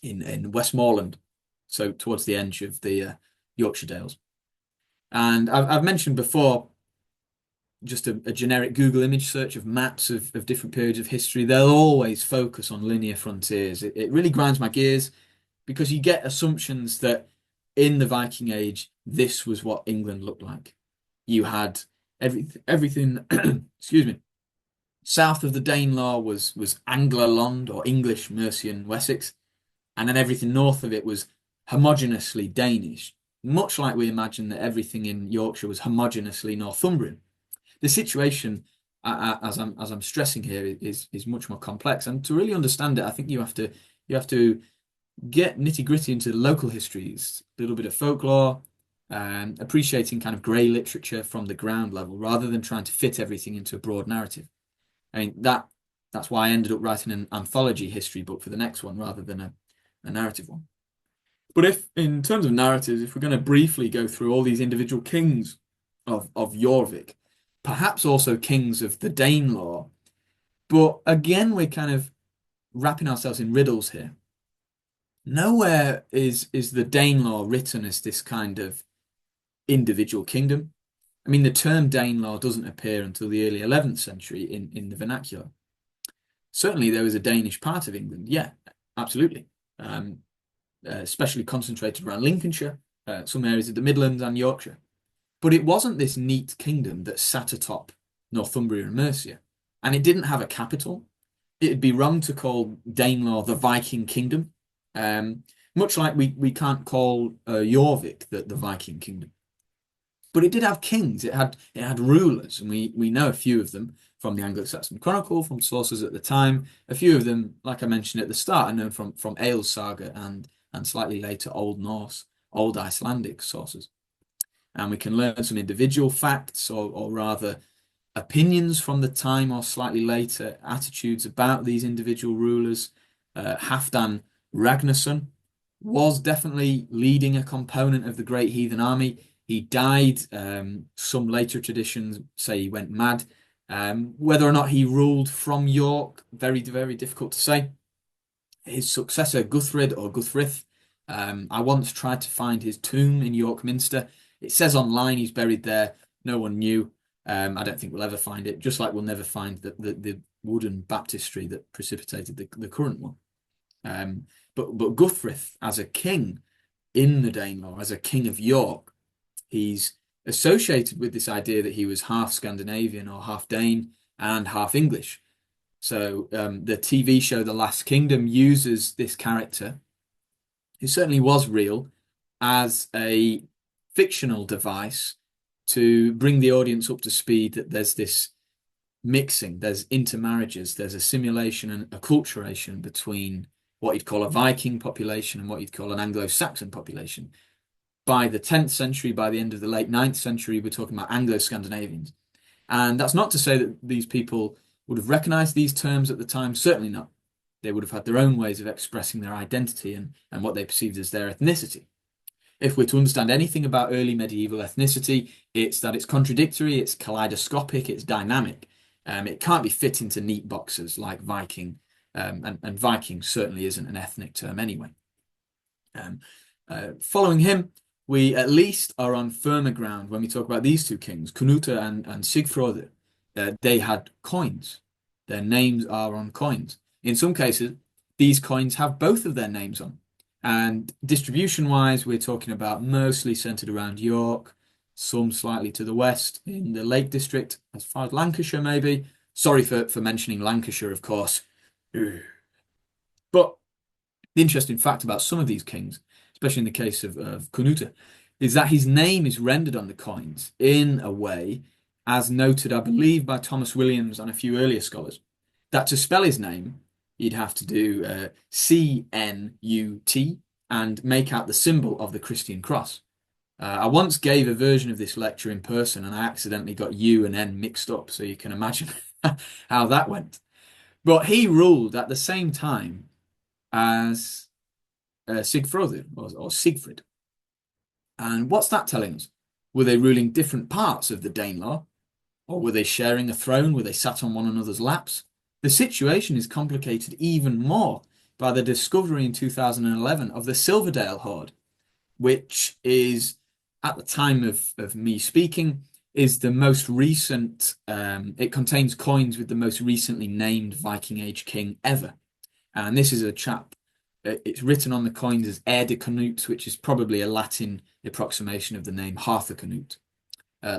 in Westmoreland, so towards the edge of the Yorkshire Dales. And I've mentioned before just a generic Google image search of maps of different periods of history, they'll always focus on linear frontiers. It really grinds my gears because you get assumptions that in the Viking Age, this was what England looked like. You had everything, excuse me, south of the Danelaw was Angler-Land or English Mercian Wessex, and then everything north of it was homogeneously Danish, much like we imagine that everything in Yorkshire was homogeneously Northumbrian. The situation, as I'm stressing here, is much more complex, and to really understand it, I think you have to get nitty-gritty into the local histories, a little bit of folklore, and appreciating kind of grey literature from the ground level, rather than trying to fit everything into a broad narrative. I mean, that's why I ended up writing an anthology history book for the next one rather than a narrative one. But if, in terms of narratives, if we're going to briefly go through all these individual kings of Jorvik, perhaps also kings of the Danelaw, but again, we're kind of wrapping ourselves in riddles here. Nowhere is the Danelaw written as this kind of individual kingdom. I mean, the term Danelaw doesn't appear until the early 11th century in the vernacular. Certainly, there was a Danish part of England. Yeah, absolutely. Especially concentrated around Lincolnshire, some areas of the Midlands and Yorkshire. But it wasn't this neat kingdom that sat atop Northumbria and Mercia. And it didn't have a capital. It'd be wrong to call Danelaw the Viking kingdom. Much like we can't call Jorvik the Viking kingdom. But it did have kings. It had rulers, and we know a few of them from the Anglo-Saxon Chronicle, from sources at the time. A few of them, like I mentioned at the start, are known from Eil's saga and slightly later Old Norse, Old Icelandic sources. And we can learn some individual facts, or rather opinions from the time or slightly later, attitudes about these individual rulers. Halfdan Ragnarsson was definitely leading a component of the Great Heathen Army. He died. Some later traditions say he went mad. Whether or not he ruled from York, very, very difficult to say. His successor, Guthred or Guthrith, I once tried to find his tomb in York Minster. It says online he's buried there. No one knew. I don't think we'll ever find it, just like we'll never find the wooden baptistry that precipitated the current one. But Guthrith, as a king in the Danelaw, as a king of York, he's associated with this idea that he was half Scandinavian or half Dane and half English. So the TV show The Last Kingdom uses this character, who certainly was real, as a fictional device to bring the audience up to speed that there's this mixing, there's intermarriages, there's a simulation and acculturation between what you'd call a Viking population and what you'd call an Anglo-Saxon population. By the 10th century, by the end of the late 9th century, we're talking about Anglo-Scandinavians. And that's not to say that these people would have recognized these terms at the time, certainly not. They would have had their own ways of expressing their identity and what they perceived as their ethnicity. If we're to understand anything about early medieval ethnicity, it's that it's contradictory, it's kaleidoscopic, it's dynamic. It can't be fit into neat boxes like Viking, and Viking certainly isn't an ethnic term anyway. Following him, we at least are on firmer ground when we talk about these two kings, Kunuta and Sigfrode. They had coins. Their names are on coins. In some cases, these coins have both of their names on. And distribution-wise, we're talking about mostly centered around York, some slightly to the west in the Lake District, as far as Lancashire maybe. Sorry for mentioning Lancashire, of course. But the interesting fact about some of these kings, especially in the case of Kunuta, is that his name is rendered on the coins in a way, as noted, I believe, by Thomas Williams and a few earlier scholars, that to spell his name, you'd have to do C-N-U-T and make out the symbol of the Christian cross. I once gave a version of this lecture in person and I accidentally got U and N mixed up, so you can imagine how that went. But he ruled at the same time as Sigfrode or Siegfried. And what's that telling us? Were they ruling different parts of the Danelaw? Or were they sharing a throne? Were they sat on one another's laps? The situation is complicated even more by the discovery in 2011 of the Silverdale hoard, which is, at the time of me speaking, is the most recent. It contains coins with the most recently named Viking Age king ever, and this is a chap. It's written on the coins as Heir de Canute, which is probably a Latin approximation of the name Hartha Canute,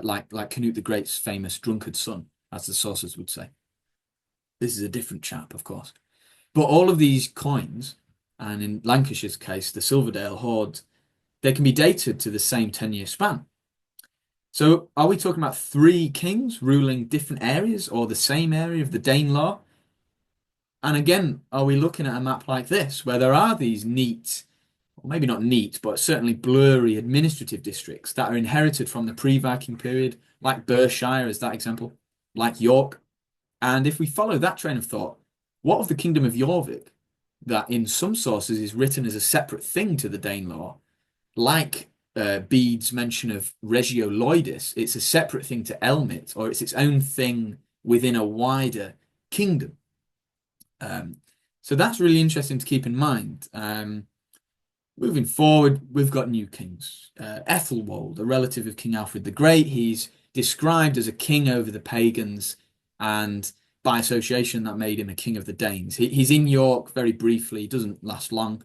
like Canute the Great's famous drunkard son, as the sources would say. This is a different chap, of course. But all of these coins, and in Lancashire's case, the Silverdale hoard, they can be dated to the same 10-year span. So are we talking about three kings ruling different areas or the same area of the Danelaw? And again, are we looking at a map like this, where there are these neat, or maybe not neat, but certainly blurry administrative districts that are inherited from the pre-Viking period, like Berkshire as that example, like York? And if we follow that train of thought, what of the Kingdom of Jorvik, that in some sources is written as a separate thing to the Danelaw, like Bede's mention of Regio Loidis, it's a separate thing to Elmit, or it's its own thing within a wider kingdom. So that's really interesting to keep in mind. Moving forward, we've got new kings. Ethelwald, a relative of King Alfred the Great, he's described as a king over the pagans, and by association, that made him a king of the Danes. He's in York very briefly, he doesn't last long.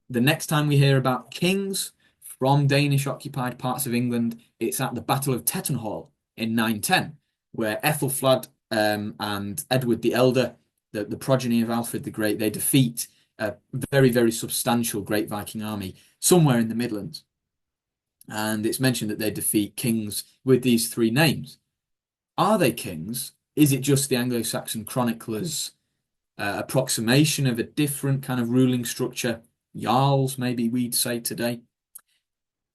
The next time we hear about kings from Danish-occupied parts of England, it's at the Battle of Tettenhall in 910, where Ethelflad and Edward the Elder, the progeny of Alfred the Great, they defeat a very, very substantial great Viking army somewhere in the Midlands. And it's mentioned that they defeat kings with these three names. Are they kings? Is it just the Anglo-Saxon chroniclers' approximation of a different kind of ruling structure? Jarls, maybe we'd say today.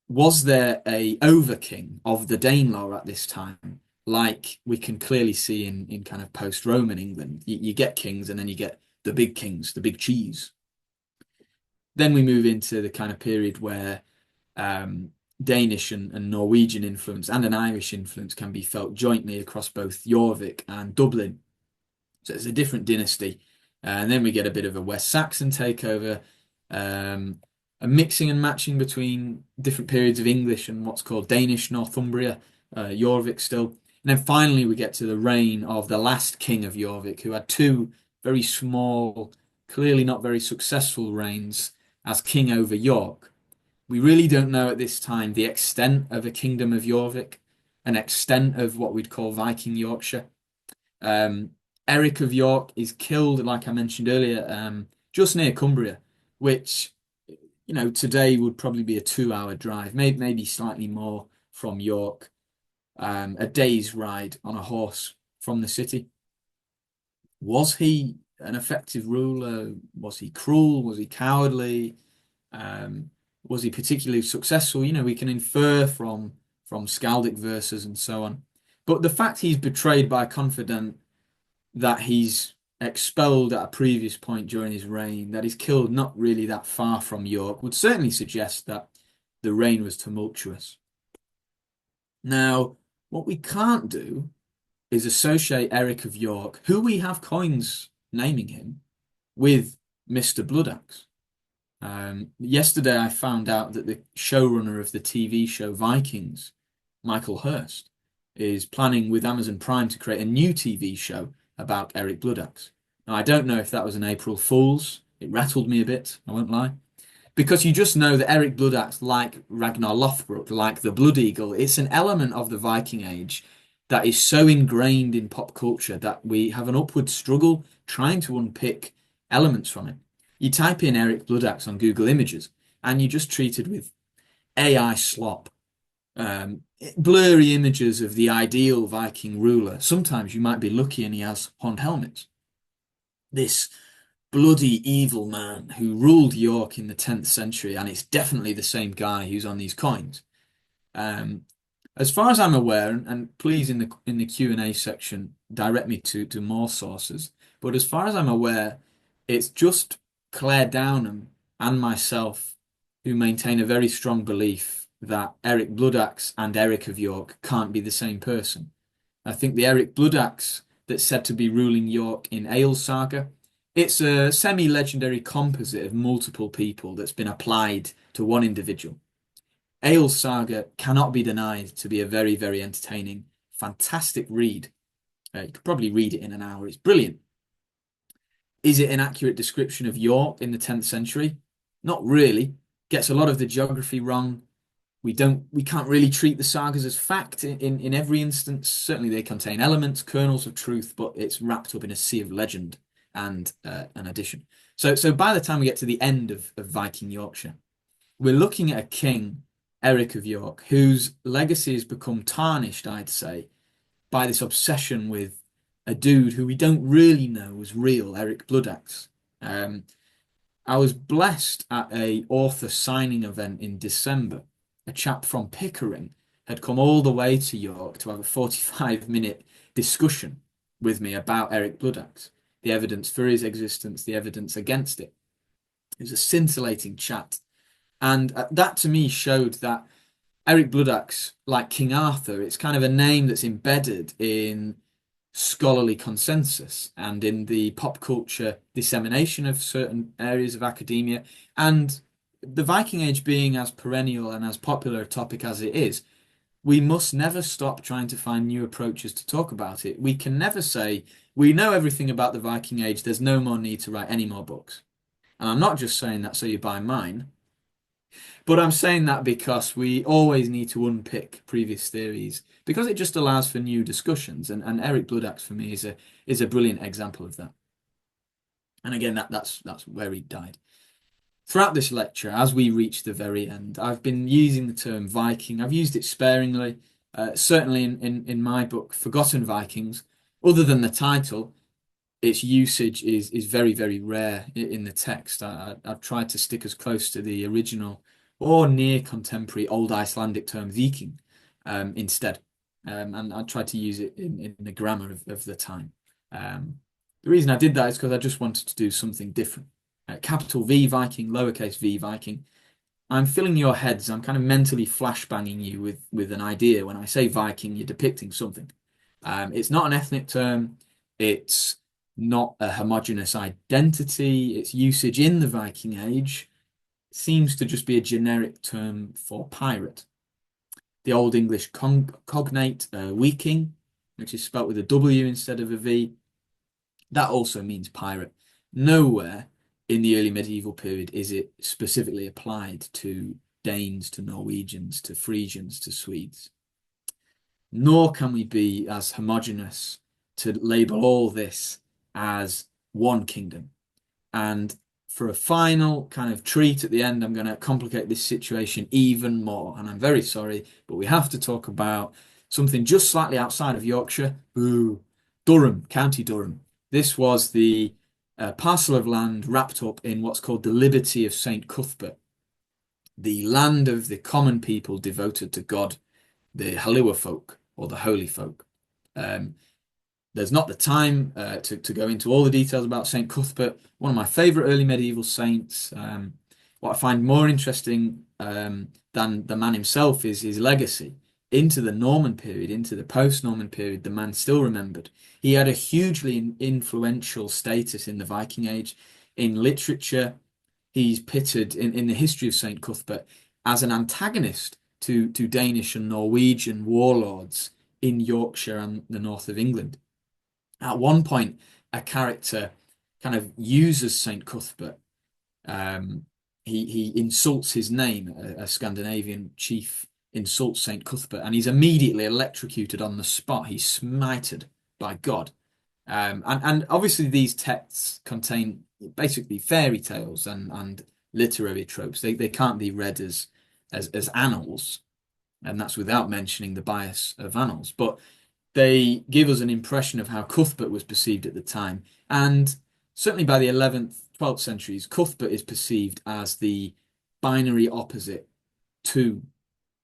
Was there a over-king of the Danelaw at this time? Like we can clearly see in kind of post-Roman England. You get kings and then you get the big kings, the big cheese. Then we move into the kind of period where Danish and Norwegian influence and an Irish influence can be felt jointly across both Jorvik and Dublin. So it's a different dynasty. And then we get a bit of a West Saxon takeover, a mixing and matching between different periods of English and what's called Danish Northumbria, Jorvik still. And then finally we get to the reign of the last king of Jorvik, who had two very small, clearly not very successful reigns as king over York. We really don't know at this time the extent of a kingdom of Jorvik, an extent of what we'd call Viking Yorkshire. Eric of York is killed, like I mentioned earlier, just near Cumbria, which, you know, today would probably be a 2-hour drive, maybe slightly more from York, a day's ride on a horse from the city. Was he an effective ruler? Was he cruel? Was he cowardly? Was he particularly successful? You know, we can infer from skaldic verses and so on. But the fact he's betrayed by a confidant, that he's expelled at a previous point during his reign, that he's killed not really that far from York, would certainly suggest that the reign was tumultuous. Now, what we can't do is associate Eric of York, who we have coins naming him, with Mr. Bloodaxe. Yesterday, I found out that the showrunner of the TV show Vikings, Michael Hurst, is planning with Amazon Prime to create a new TV show about Eric Bloodaxe. Now, I don't know if that was an April Fool's. It rattled me a bit, I won't lie. Because you just know that Eric Bloodaxe, like Ragnar Lothbrok, like the Blood Eagle, it's an element of the Viking Age that is so ingrained in pop culture that we have an upward struggle trying to unpick elements from it. You type in Eric Bloodaxe on Google Images, and you're just treated with AI slop. Blurry images of the ideal Viking ruler. Sometimes you might be lucky and he has horned helmets. This bloody evil man who ruled York in the 10th century, and it's definitely the same guy who's on these coins. As far as I'm aware, and please in the Q&A section direct me to more sources, but as far as I'm aware, it's just Claire Downham and myself who maintain a very strong belief that Eric Bloodaxe and Eric of York can't be the same person. I think the Eric Bloodaxe that's said to be ruling York in Eil's saga, it's a semi-legendary composite of multiple people that's been applied to one individual. Eil's saga cannot be denied to be a very, very entertaining Fantastic read. You could probably read it in an hour. It's brilliant. Is it an accurate description of York in the 10th century? Not really. Gets a lot of the geography wrong. We can't really treat the sagas as fact in every instance. Certainly they contain elements, kernels of truth, but it's wrapped up in a sea of legend and an addition. So by the time we get to the end of Viking Yorkshire, we're looking at a king, Eric of York, whose legacy has become tarnished, I'd say, by this obsession with a dude who we don't really know was real, Eric Bloodaxe. Um, I was blessed at a author signing event in December. A chap from Pickering had come all the way to York to have a 45-minute discussion with me about Eric Bloodaxe, the evidence for his existence, the evidence against it. It was a scintillating chat. And that to me showed that Eric Bloodaxe, like King Arthur, it's kind of a name that's embedded in scholarly consensus and in the pop culture dissemination of certain areas of academia. And the Viking Age being as perennial and as popular a topic as it is, we must never stop trying to find new approaches to talk about it. We can never say, we know everything about the Viking Age, there's no more need to write any more books. And I'm not just saying that so you buy mine. But I'm saying that because we always need to unpick previous theories because it just allows for new discussions. And Eric Bloodaxe for me is a brilliant example of that. And again, that's where he died. Throughout this lecture, as we reach the very end, I've been using the term Viking. I've used it sparingly, certainly in my book, Forgotten Vikings. Other than the title, its usage is very, very rare in the text. I've tried to stick as close to the original or near contemporary Old Icelandic term Viking instead. And I tried to use it in the grammar of the time. The reason I did that is because I just wanted to do something different. Capital V Viking, lowercase v Viking. I'm filling your heads. I'm kind of mentally flashbanging you with an idea. When I say Viking, you're depicting something. It's not an ethnic term. It's not a homogeneous identity. Its usage in the Viking Age seems to just be a generic term for pirate. The Old English cognate Viking, which is spelt with a W instead of a V, that also means pirate. Nowhere in the early medieval period is it specifically applied to Danes, to Norwegians, to Frisians, to Swedes. Nor can we be as homogeneous to label all this as one kingdom. And for a final kind of treat at the end, I'm going to complicate this situation even more. And I'm very sorry, but we have to talk about something just slightly outside of Yorkshire. Ooh, Durham, County Durham. This was the parcel of land wrapped up in what's called the Liberty of St. Cuthbert, the land of the common people devoted to God, the Halua folk or the holy folk. There's not the time to go into all the details about St. Cuthbert, one of my favourite early medieval saints. What I find more interesting than the man himself is his legacy. Into the Norman period, into the post-Norman period, the man still remembered. He had a hugely influential status in the Viking Age. In literature, he's pitted in the history of St. Cuthbert as an antagonist to Danish and Norwegian warlords in Yorkshire and the north of England. At one point, a character kind of uses St. Cuthbert. He insults his name, a Scandinavian chief insults St. Cuthbert, and he's immediately electrocuted on the spot. He's smited by God. And obviously these texts contain basically fairy tales and literary tropes. They can't be read as annals, and that's without mentioning the bias of annals. But they give us an impression of how Cuthbert was perceived at the time. And certainly by the 11th, 12th centuries, Cuthbert is perceived as the binary opposite to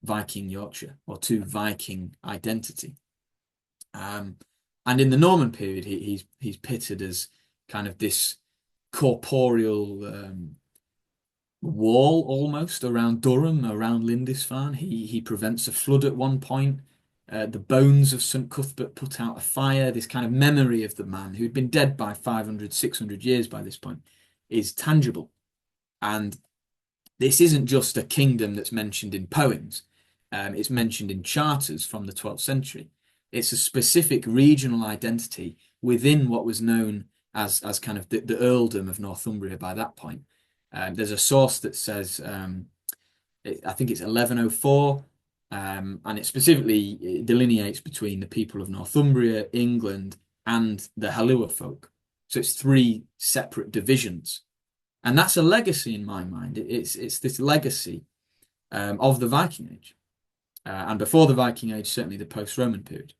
Viking Yorkshire or to Viking identity. And in the Norman period, he's pitted as kind of this corporeal wall almost around Durham, around Lindisfarne. He prevents a flood at one point. The bones of St. Cuthbert put out a fire. This kind of memory of the man who'd been dead by 500, 600 years by this point is tangible. And this isn't just a kingdom that's mentioned in poems. It's mentioned in charters from the 12th century. It's a specific regional identity within what was known as kind of the earldom of Northumbria by that point. There's a source that says I think it's 1104, and it specifically delineates between the people of Northumbria, England, and the Halua folk. So it's three separate divisions, and that's a legacy in my mind. It's this legacy of the Viking Age, and before the Viking Age, certainly the post-Roman period.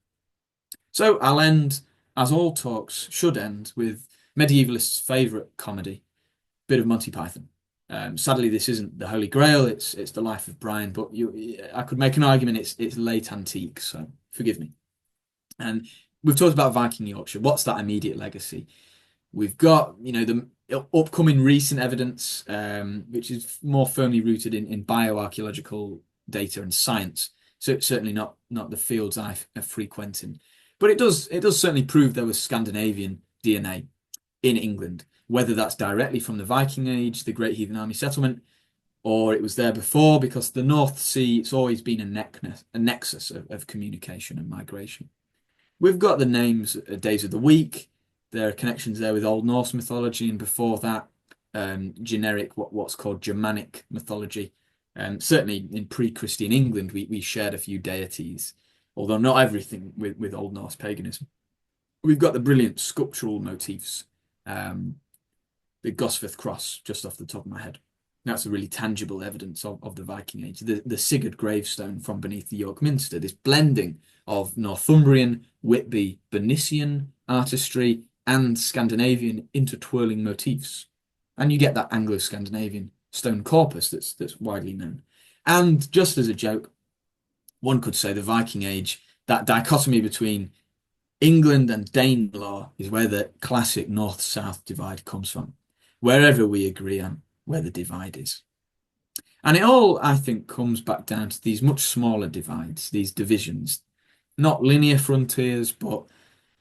So I'll end, as all talks should end, with medievalists' favourite comedy, bit of Monty Python. Sadly, this isn't the Holy Grail; it's the Life of Brian. But I could make an argument it's late antique, so forgive me. And we've talked about Viking Yorkshire. What's that immediate legacy? We've got, the upcoming recent evidence, which is more firmly rooted in bioarchaeological data and science. So it's certainly not the fields I'm frequenting, but it does certainly prove there was Scandinavian DNA in England, whether that's directly from the Viking Age, the Great Heathen Army settlement, or it was there before, because the North Sea, it's always been a nexus of communication and migration. We've got the names, days of the week. There are connections there with Old Norse mythology, and before that, generic what's called Germanic mythology. Certainly in pre-Christian England, we shared a few deities, although not everything with Old Norse paganism. We've got the brilliant sculptural motifs, the Gosforth cross, just off the top of my head. That's a really tangible evidence of the Viking Age. The Sigurd gravestone from beneath the York Minster, this blending of Northumbrian, Whitby, Bernician artistry and Scandinavian intertwirling motifs. And you get that Anglo-Scandinavian stone corpus that's widely known. And just as a joke, one could say the Viking Age, that dichotomy between England and Danelaw is where the classic north-south divide comes from, wherever we agree on where the divide is. And it all, I think, comes back down to these much smaller divides, these divisions, not linear frontiers, but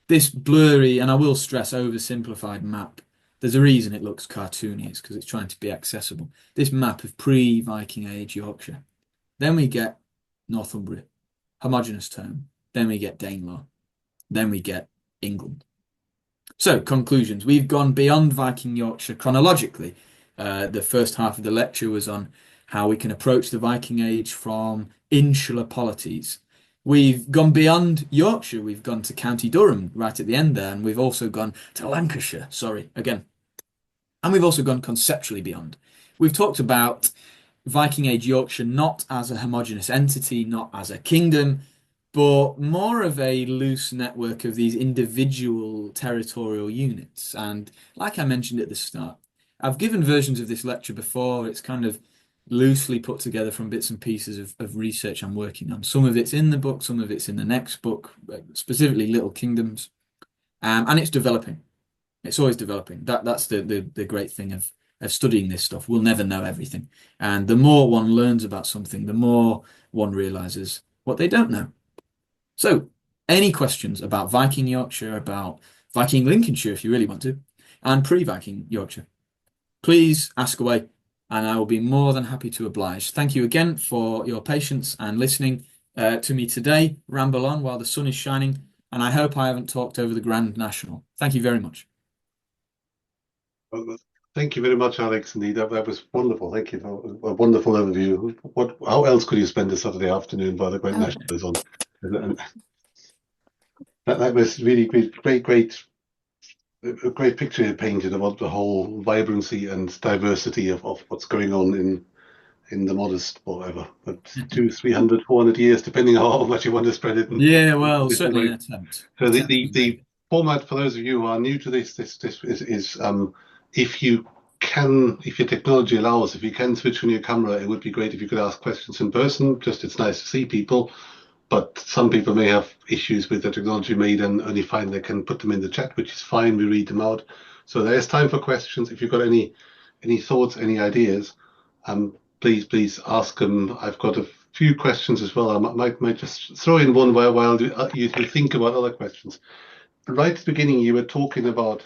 this blurry, and I will stress, oversimplified map. There's a reason it looks cartoony, it's because it's trying to be accessible. This map of pre-Viking Age Yorkshire. Then we get Northumbria, homogeneous term. Then we get Danelaw. Then we get England. So, conclusions. We've gone beyond Viking Yorkshire chronologically. The first half of the lecture was on how we can approach the Viking Age from insular polities. We've gone beyond Yorkshire. We've gone to County Durham right at the end there, and we've also gone to Lancashire. Sorry, again. And we've also gone conceptually beyond. We've talked about Viking Age Yorkshire not as a homogeneous entity, not as a kingdom, but more of a loose network of these individual territorial units. And like I mentioned at the start, I've given versions of this lecture before. It's kind of loosely put together from bits and pieces of research I'm working on. Some of it's in the book, some of it's in the next book, specifically Little Kingdoms. And it's developing. It's always developing. That's the great thing of studying this stuff. We'll never know everything. And the more one learns about something, the more one realizes what they don't know. So, any questions about Viking Yorkshire, about Viking Lincolnshire, if you really want to, and pre-Viking Yorkshire, please ask away, and I will be more than happy to oblige. Thank you again for your patience and listening to me today, ramble on while the sun is shining, and I hope I haven't talked over the Grand National. Thank you very much. Well, thank you very much, Alex. Indeed, that was wonderful. Thank you for a wonderful overview. How else could you spend a Saturday afternoon while the Grand National is on? And that was really great, a great picture you painted about the whole vibrancy and diversity of what's going on in the modest, whatever, but 200, 300, 400 years, depending on how much you want to spread it. Yeah, well, certainly an attempt. So the format, for those of you who are new to this is if you can, if your technology allows, if you can switch on your camera, it would be great if you could ask questions in person. Just it's nice to see people, but some people may have issues with the technology made and only find they can put them in the chat, which is fine. We read them out. So there's time for questions. If you've got any thoughts, any ideas, please ask them. I've got a few questions as well. I might just throw in one while you think about other questions. Right at the beginning, you were talking about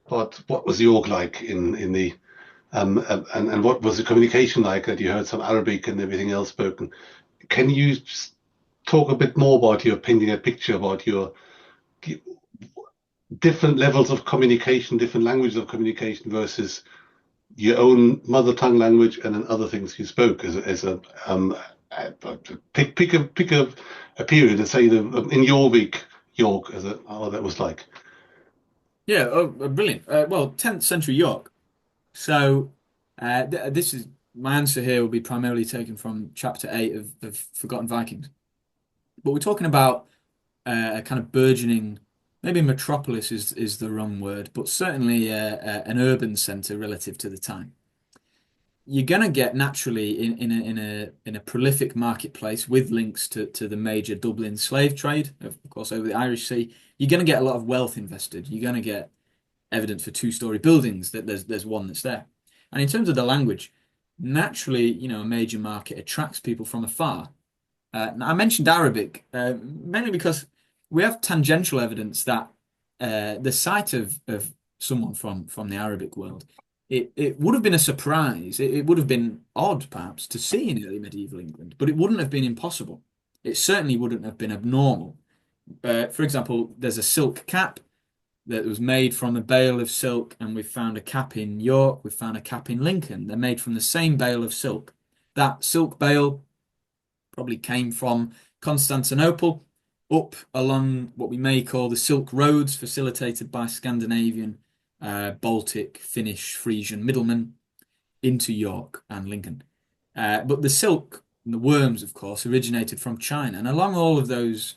what was York like in the and what was the communication like, that you heard some Arabic and everything else spoken. Can you talk a bit more about your painting a picture about your different levels of communication, different languages of communication versus your own mother tongue language and then other things you spoke as a pick a period and say in your week York as a how that was like. Yeah, brilliant. Well, 10th century York. So this is my answer here will be primarily taken from chapter 8 of Forgotten Vikings. But we're talking about a kind of burgeoning, maybe metropolis is the wrong word, but certainly an urban centre relative to the time. You're going to get naturally in a prolific marketplace with links to the major Dublin slave trade, of course, over the Irish Sea. You're going to get a lot of wealth invested. You're going to get evidence for two-story buildings that there's one that's there. And in terms of the language, naturally, a major market attracts people from afar. I mentioned Arabic mainly because we have tangential evidence that the sight of someone from the Arabic world, it would have been a surprise. It would have been odd, perhaps, to see in early medieval England, but it wouldn't have been impossible. It certainly wouldn't have been abnormal. For example, there's a silk cap that was made from a bale of silk, and we've found a cap in York, we've found a cap in Lincoln. They're made from the same bale of silk. That silk bale probably came from Constantinople up along what we may call the Silk Roads, facilitated by Scandinavian, Baltic, Finnish, Frisian middlemen into York and Lincoln. But the silk, and the worms, of course, originated from China. And along all of those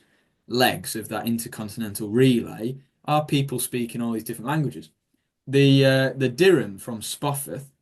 legs of that intercontinental relay are people speaking all these different languages. The dirham from Spofforth,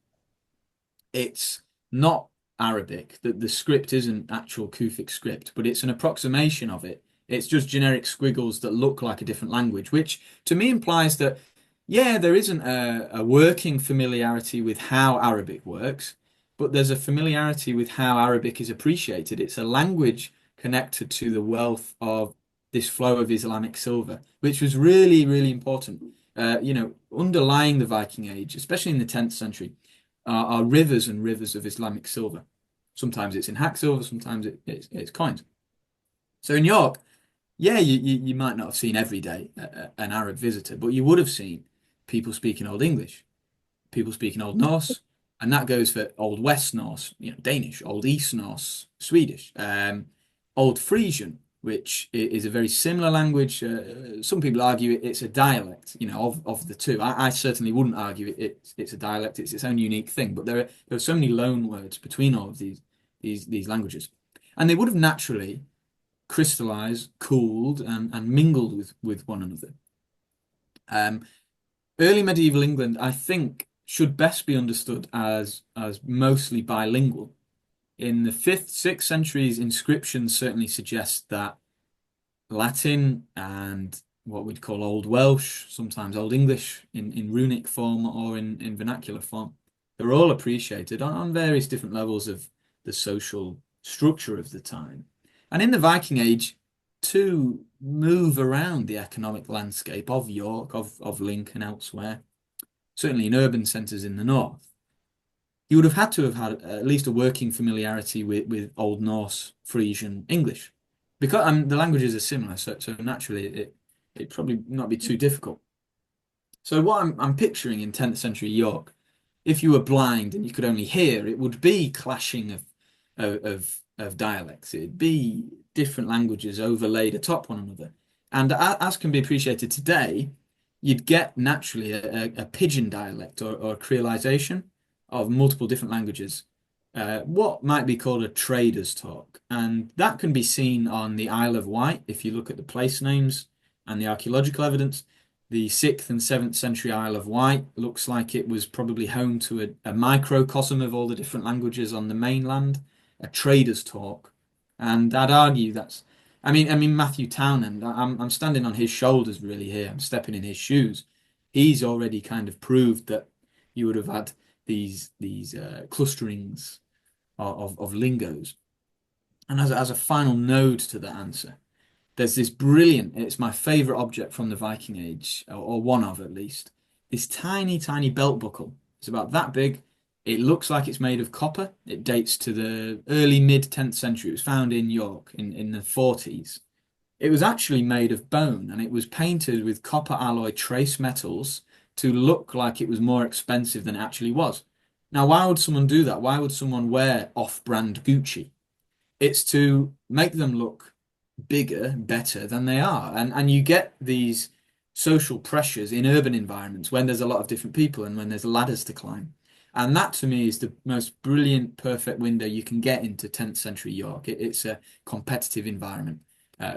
it's not Arabic. The script isn't actual Kufic script, but it's an approximation of it. It's just generic squiggles that look like a different language, which to me implies that, yeah, there isn't a working familiarity with how Arabic works, but there's a familiarity with how Arabic is appreciated. It's a language connected to the wealth of this flow of Islamic silver, which was really, really important. Underlying the Viking Age, especially in the 10th century, are rivers and rivers of Islamic silver. Sometimes it's in hack silver, sometimes it's coins. So in York, yeah, you might not have seen every day an Arab visitor, but you would have seen people speaking Old English, people speaking Old Norse, and that goes for Old West Norse, Danish, Old East Norse, Swedish, Old Frisian, which is a very similar language. Some people argue it's a dialect, of the two. I certainly wouldn't argue it's a dialect. It's its own unique thing. But there are so many loan words between all of these languages, and they would have naturally crystallized, cooled, and mingled with one another. Early medieval England, I think, should best be understood as mostly bilingual. In the 5th, 6th centuries, inscriptions certainly suggest that Latin and what we'd call Old Welsh, sometimes Old English in runic form or in vernacular form, they're all appreciated on various different levels of the social structure of the time. And in the Viking Age, to move around the economic landscape of York, of Lincoln, elsewhere, certainly in urban centres in the north, you would have had to have had at least a working familiarity with Old Norse, Frisian, English, because the languages are similar. So naturally, it probably not be too difficult. So what I'm picturing in 10th century York, if you were blind and you could only hear, it would be clashing of dialects. It'd be different languages overlaid atop one another, and as can be appreciated today, you'd get naturally a pidgin dialect or a creolization of multiple different languages, what might be called a trader's talk. And that can be seen on the Isle of Wight if you look at the place names and the archaeological evidence. The 6th and 7th century Isle of Wight looks like it was probably home to a microcosm of all the different languages on the mainland, a trader's talk. And I'd argue I mean Matthew Townend, I'm standing on his shoulders really here. I'm stepping in his shoes. He's already kind of proved that you would have had these clusterings of lingos. And as a final node to that answer, there's this brilliant, it's my favorite object from the Viking Age, or one of at least, this tiny, tiny belt buckle. It's about that big. It looks like it's made of copper. It dates to the early mid 10th century. It was found in York in the 40s. It was actually made of bone and it was painted with copper alloy trace metals to look like it was more expensive than it actually was. Now, why would someone do that? Why would someone wear off-brand Gucci? It's to make them look bigger, better than they are. And you get these social pressures in urban environments when there's a lot of different people and when there's ladders to climb. And that to me is the most brilliant, perfect window you can get into 10th century York. It's a competitive environment,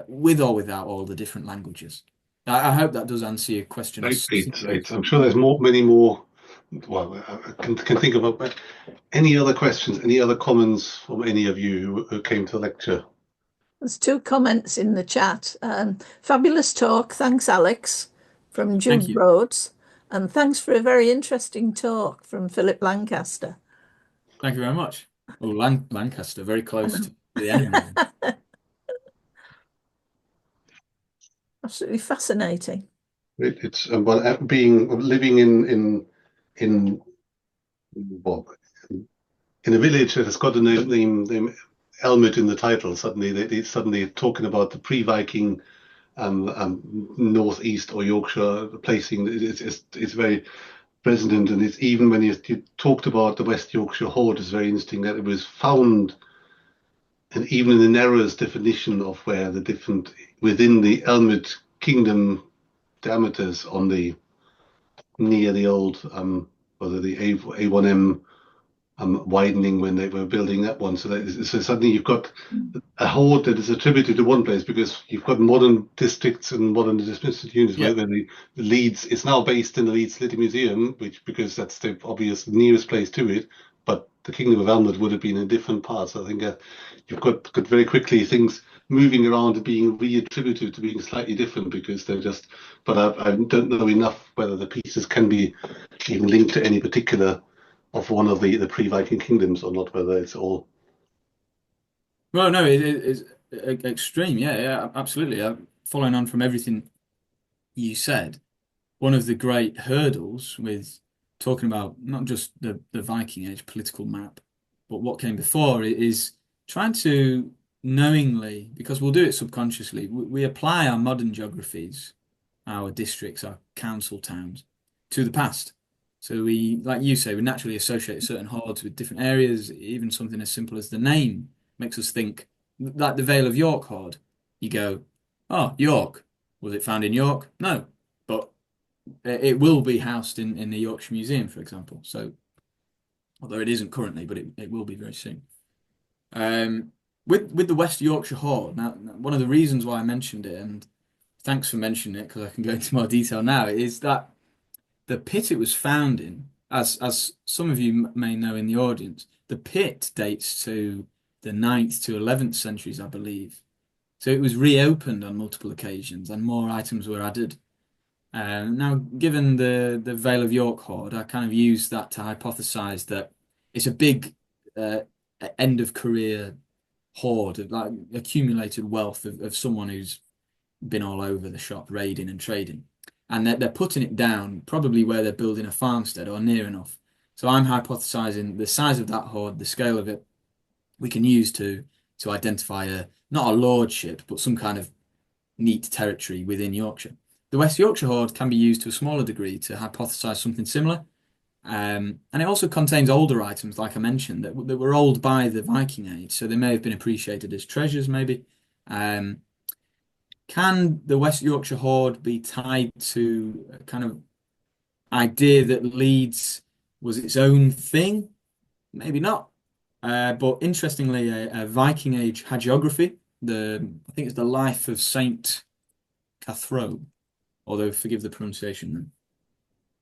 with or without all the different languages. I hope that does answer your question as succinctly as. I'm sure there's many more. Well, I can think of any other questions, any other comments from any of you who came to the lecture. There's two comments in the chat. Fabulous talk. Thanks, Alex, from Thank Jude you. Rhodes. And thanks for a very interesting talk from Philip Lancaster. Thank you very much. Oh, Lancaster, very close to the enemy. Absolutely fascinating. It's well, being living in well, in a village that has got the name Elmet in the title. Suddenly, they suddenly talking about the pre-Viking northeast or Yorkshire placing. It's very resonant, and it's even when you talked about the West Yorkshire Hoard, it's very interesting that it was found, and even in the narrowest definition of where the different within the Elmet kingdom diameters on the near the old whether the A1M widening when they were building that one. So suddenly you've got a hoard that is attributed to one place because you've got modern districts and modern dismissed units Yeah. where the Leeds is now based in the Leeds City Museum, which because that's the obvious nearest place to it. But the Kingdom of Elmet would have been in different parts. I think you've got very quickly things moving around and being reattributed to being slightly different because they're just. But I don't know enough whether the pieces can be even linked to any particular of one of the pre-Viking kingdoms or not, whether it's all. Well, no, it's extreme. Yeah, yeah, absolutely. Following on from everything you said, one of the great hurdles with talking about not just the Viking Age political map, but what came before is trying to knowingly, because we'll do it subconsciously, we apply our modern geographies, our districts, our council towns to the past. So we, like you say, we naturally associate certain hordes with different areas, even something as simple as the name makes us think, like the Vale of York horde. You go, oh, York. Was it found in York? No. But it will be housed in the Yorkshire Museum, for example. So, although it isn't currently, but it will be very soon. With the West Yorkshire Horde, now one of the reasons why I mentioned it, and thanks for mentioning it because I can go into more detail now, is that the pit it was found in, as some of you may know in the audience, the pit dates to the 9th to 11th centuries, I believe. So it was reopened on multiple occasions and more items were added. Now, given the Vale of York hoard, I kind of use that to hypothesize that it's a big uh, end of career hoard of like accumulated wealth of someone who's been all over the shop raiding and trading. And they're putting it down probably where they're building a farmstead or near enough. So I'm hypothesizing the size of that hoard, the scale of it, we can use to identify a not a lordship, but some kind of neat territory within Yorkshire. The West Yorkshire hoard can be used to a smaller degree to hypothesize something similar. And it also contains older items, like I mentioned, that were old by the Viking Age, so they may have been appreciated as treasures, maybe. Um, can the West Yorkshire hoard be tied to a kind of idea that Leeds was its own thing? Maybe not. But interestingly, a Viking Age hagiography, I think it's the Life of Saint Cathro, although forgive the pronunciation.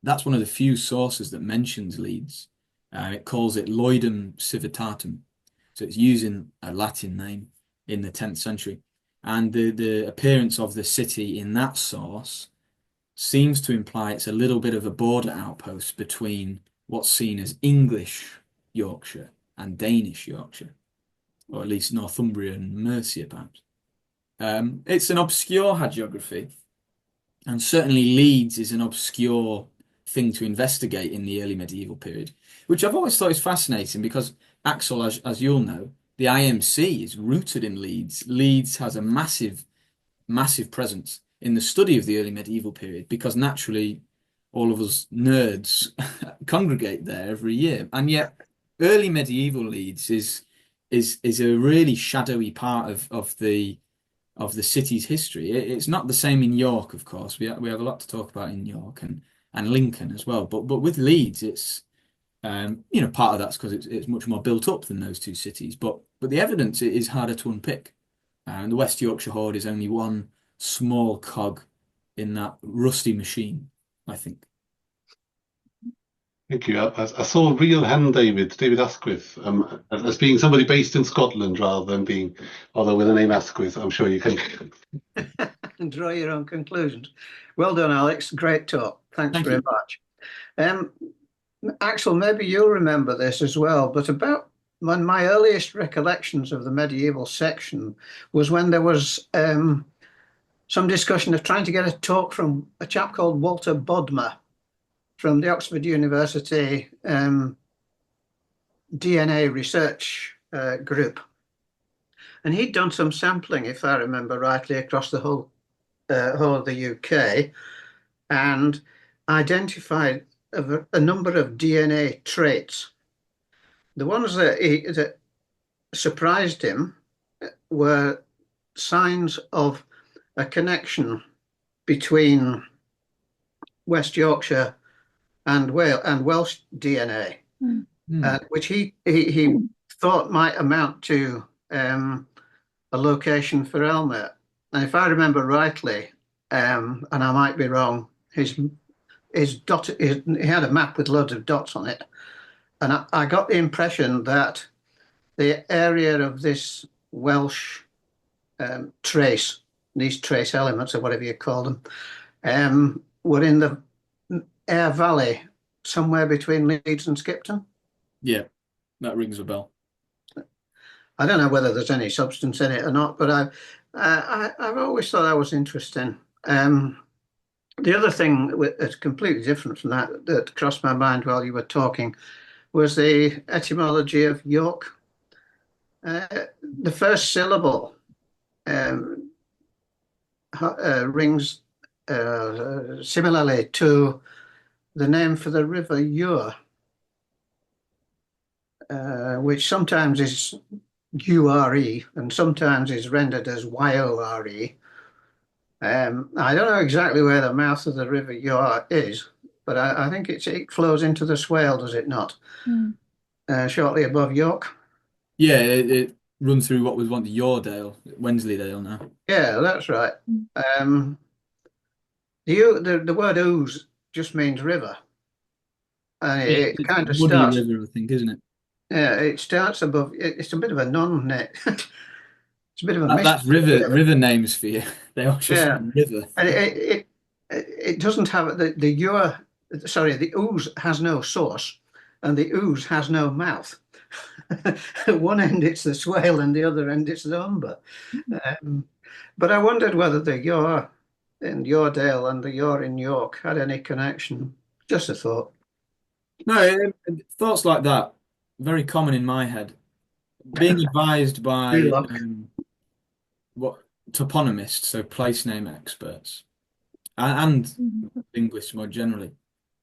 That's one of the few sources that mentions Leeds. It calls it Lloydum Civitatum, so it's using a Latin name in the 10th century. And the appearance of the city in that source seems to imply it's a little bit of a border outpost between what's seen as English Yorkshire and Danish Yorkshire, or at least Northumbria and Mercia, perhaps. It's an obscure hagiography, and certainly Leeds is an obscure thing to investigate in the early medieval period, which I've always thought is fascinating because Axel, as you'll know, the IMC is rooted in Leeds. Leeds has a massive presence in the study of the early medieval period because naturally all of us nerds congregate there every year. And yet early medieval Leeds is a really shadowy part of the city's history. It's not the same in York, of course. We have a lot to talk about in York and Lincoln as well. But with Leeds, it's part of that's because it's much more built up than those two cities. But the evidence is harder to unpick. And the West Yorkshire Horde is only one small cog in that rusty machine, I think. Thank you. I saw a real hand, David Asquith, as being somebody based in Scotland rather than being, although with the name Asquith, I'm sure you can and draw your own conclusions. Well done, Alex. Great talk. Thanks Thank very you. much. Axel, maybe you'll remember this as well, but about one of my earliest recollections of the medieval section was when there was some discussion of trying to get a talk from a chap called Walter Bodmer from the Oxford University DNA research group. And he'd done some sampling, if I remember rightly, across the whole of the UK and identified a number of DNA traits. The ones that surprised him were signs of a connection between West Yorkshire and Welsh DNA, which he thought might amount to a location for Elmet. And if I remember rightly, and I might be wrong, he had a map with loads of dots on it, and I got the impression that the area of this Welsh trace, these trace elements or whatever you call them, were in the Aire Valley, somewhere between Leeds and Skipton. Yeah, that rings a bell. I don't know whether there's any substance in it or not, but I've always thought that was interesting. The other thing that's completely different from that crossed my mind while you were talking was the etymology of York. The first syllable rings similarly to the name for the River Ure, which sometimes is URE and sometimes is rendered as YORE. I don't know exactly where the mouth of the River Ure is, but I think it flows into the Swale, does it not? Shortly above York. Yeah, it runs through what was once Yoredale, Wensleydale now. Yeah, that's right. The word ooze just means river. And it kind of Muddy starts. river, I think, isn't it? Yeah, it starts above. It's a bit of a non-net. It's a bit of a That's river names for you. They all just mean river. And it doesn't have the ooze has no source, and the ooze has no mouth. At one end it's the Swale, and the other end it's the Humber. But I wondered whether the Ure in Yoredale and the Ure in York had any connection. Just a thought. No, thoughts like that, very common in my head. Being advised by toponymists, so place name experts, and linguists more generally,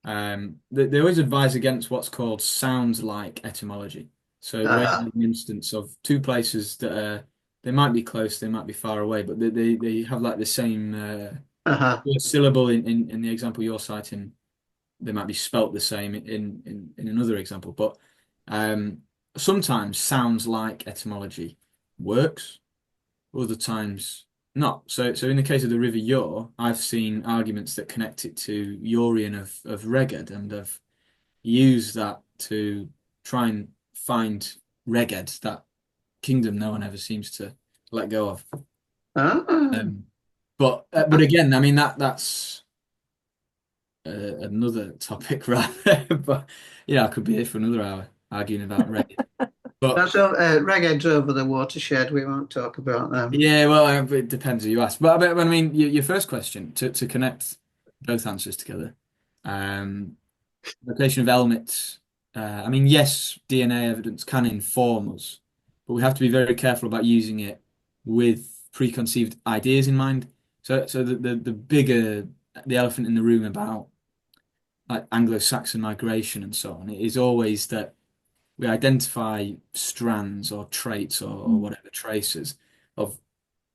they always advise against what's called sounds like etymology. So where an instance of two places that they might be close, they might be far away, but they have like the same syllable in the example you're citing. They might be spelt the same in another example, but sometimes sounds like etymology works, other times not. So in the case of the River Ure, I've seen arguments that connect it to Urian of Reged, and I've used that to try and find Reged, that kingdom no one ever seems to let go of. But again, I mean that's another topic, right? But I could be here for another hour arguing about Reged. But that's Reged's over the watershed. We won't talk about them. Yeah, well, it depends who you ask. But I mean, your first question to connect both answers together. location of helmets. I mean, yes, DNA evidence can inform us, but we have to be very careful about using it with preconceived ideas in mind. So the bigger the elephant in the room about like Anglo-Saxon migration and so on, it is always that we identify strands or traits or whatever traces of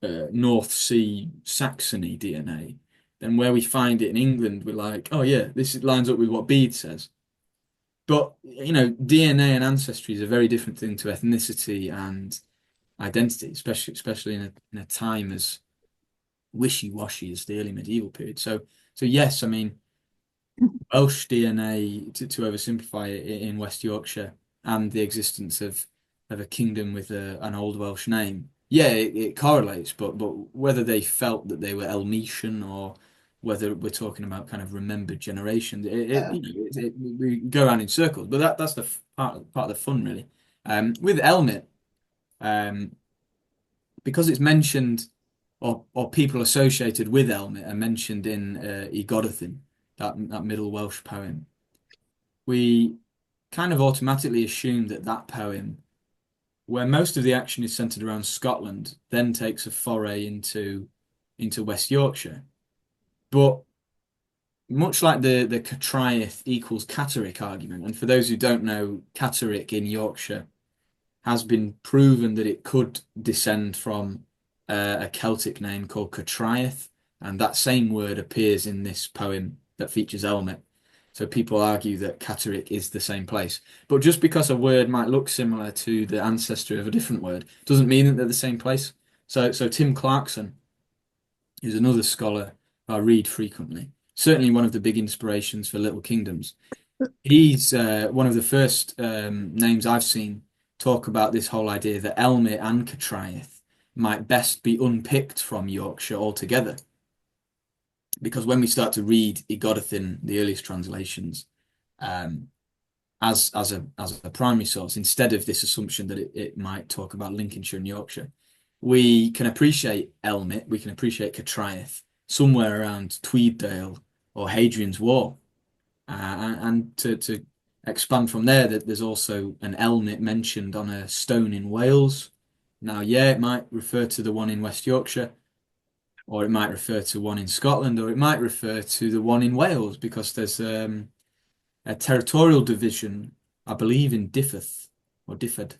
North Sea Saxony DNA. Then where we find it in England, we're like, oh yeah, lines up with what Bede says. But DNA and ancestry is a very different thing to ethnicity and identity, especially in a time as wishy-washy as the early medieval period. So yes, I mean Welsh DNA to oversimplify it in West Yorkshire and the existence of a kingdom with an old Welsh name. Yeah, it correlates, but whether they felt that they were Elmetian or whether we're talking about kind of remembered generations, we go around in circles. But that's the part of the fun, really. With Elmet, um, because it's mentioned or people associated with Elmet are mentioned in Igodothin, that Middle Welsh poem. We kind of automatically assume that poem, where most of the action is centered around Scotland, then takes a foray into West Yorkshire. But much like the Catriath equals Catterick argument, and for those who don't know, Catterick in Yorkshire has been proven that it could descend from a Celtic name called Catriath, and that same word appears in this poem that features Elmet. So people argue that Catterick is the same place. But just because a word might look similar to the ancestry of a different word doesn't mean that they're the same place. So Tim Clarkson is another scholar I read frequently, certainly one of the big inspirations for Little Kingdoms. He's one of the first names I've seen talk about this whole idea that Elmet and Catriath might best be unpicked from Yorkshire altogether. Because when we start to read Igodothin, the earliest translations, um, as a primary source, instead of this assumption that it might talk about Lincolnshire and Yorkshire, we can appreciate Elmet, we can appreciate Catriath somewhere around Tweeddale or Hadrian's Wall. And to expand from there, that there's also an Elmet mentioned on a stone in Wales. Now, yeah, it might refer to the one in West Yorkshire, or it might refer to one in Scotland, or it might refer to the one in Wales, because there's a territorial division, I believe, in Diffeth or Difford,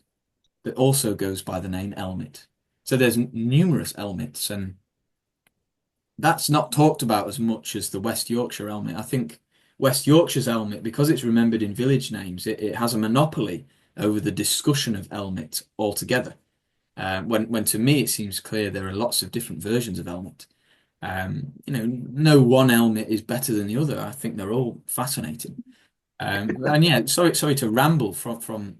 that also goes by the name Elmet. So there's numerous Elmets, and that's not talked about as much as the West Yorkshire Elmet. I think West Yorkshire's Elmet, because it's remembered in village names, it has a monopoly over the discussion of Elmet altogether. When to me it seems clear there are lots of different versions of Elmet. No one Elmet is better than the other. I think they're all fascinating. And yeah, sorry to ramble from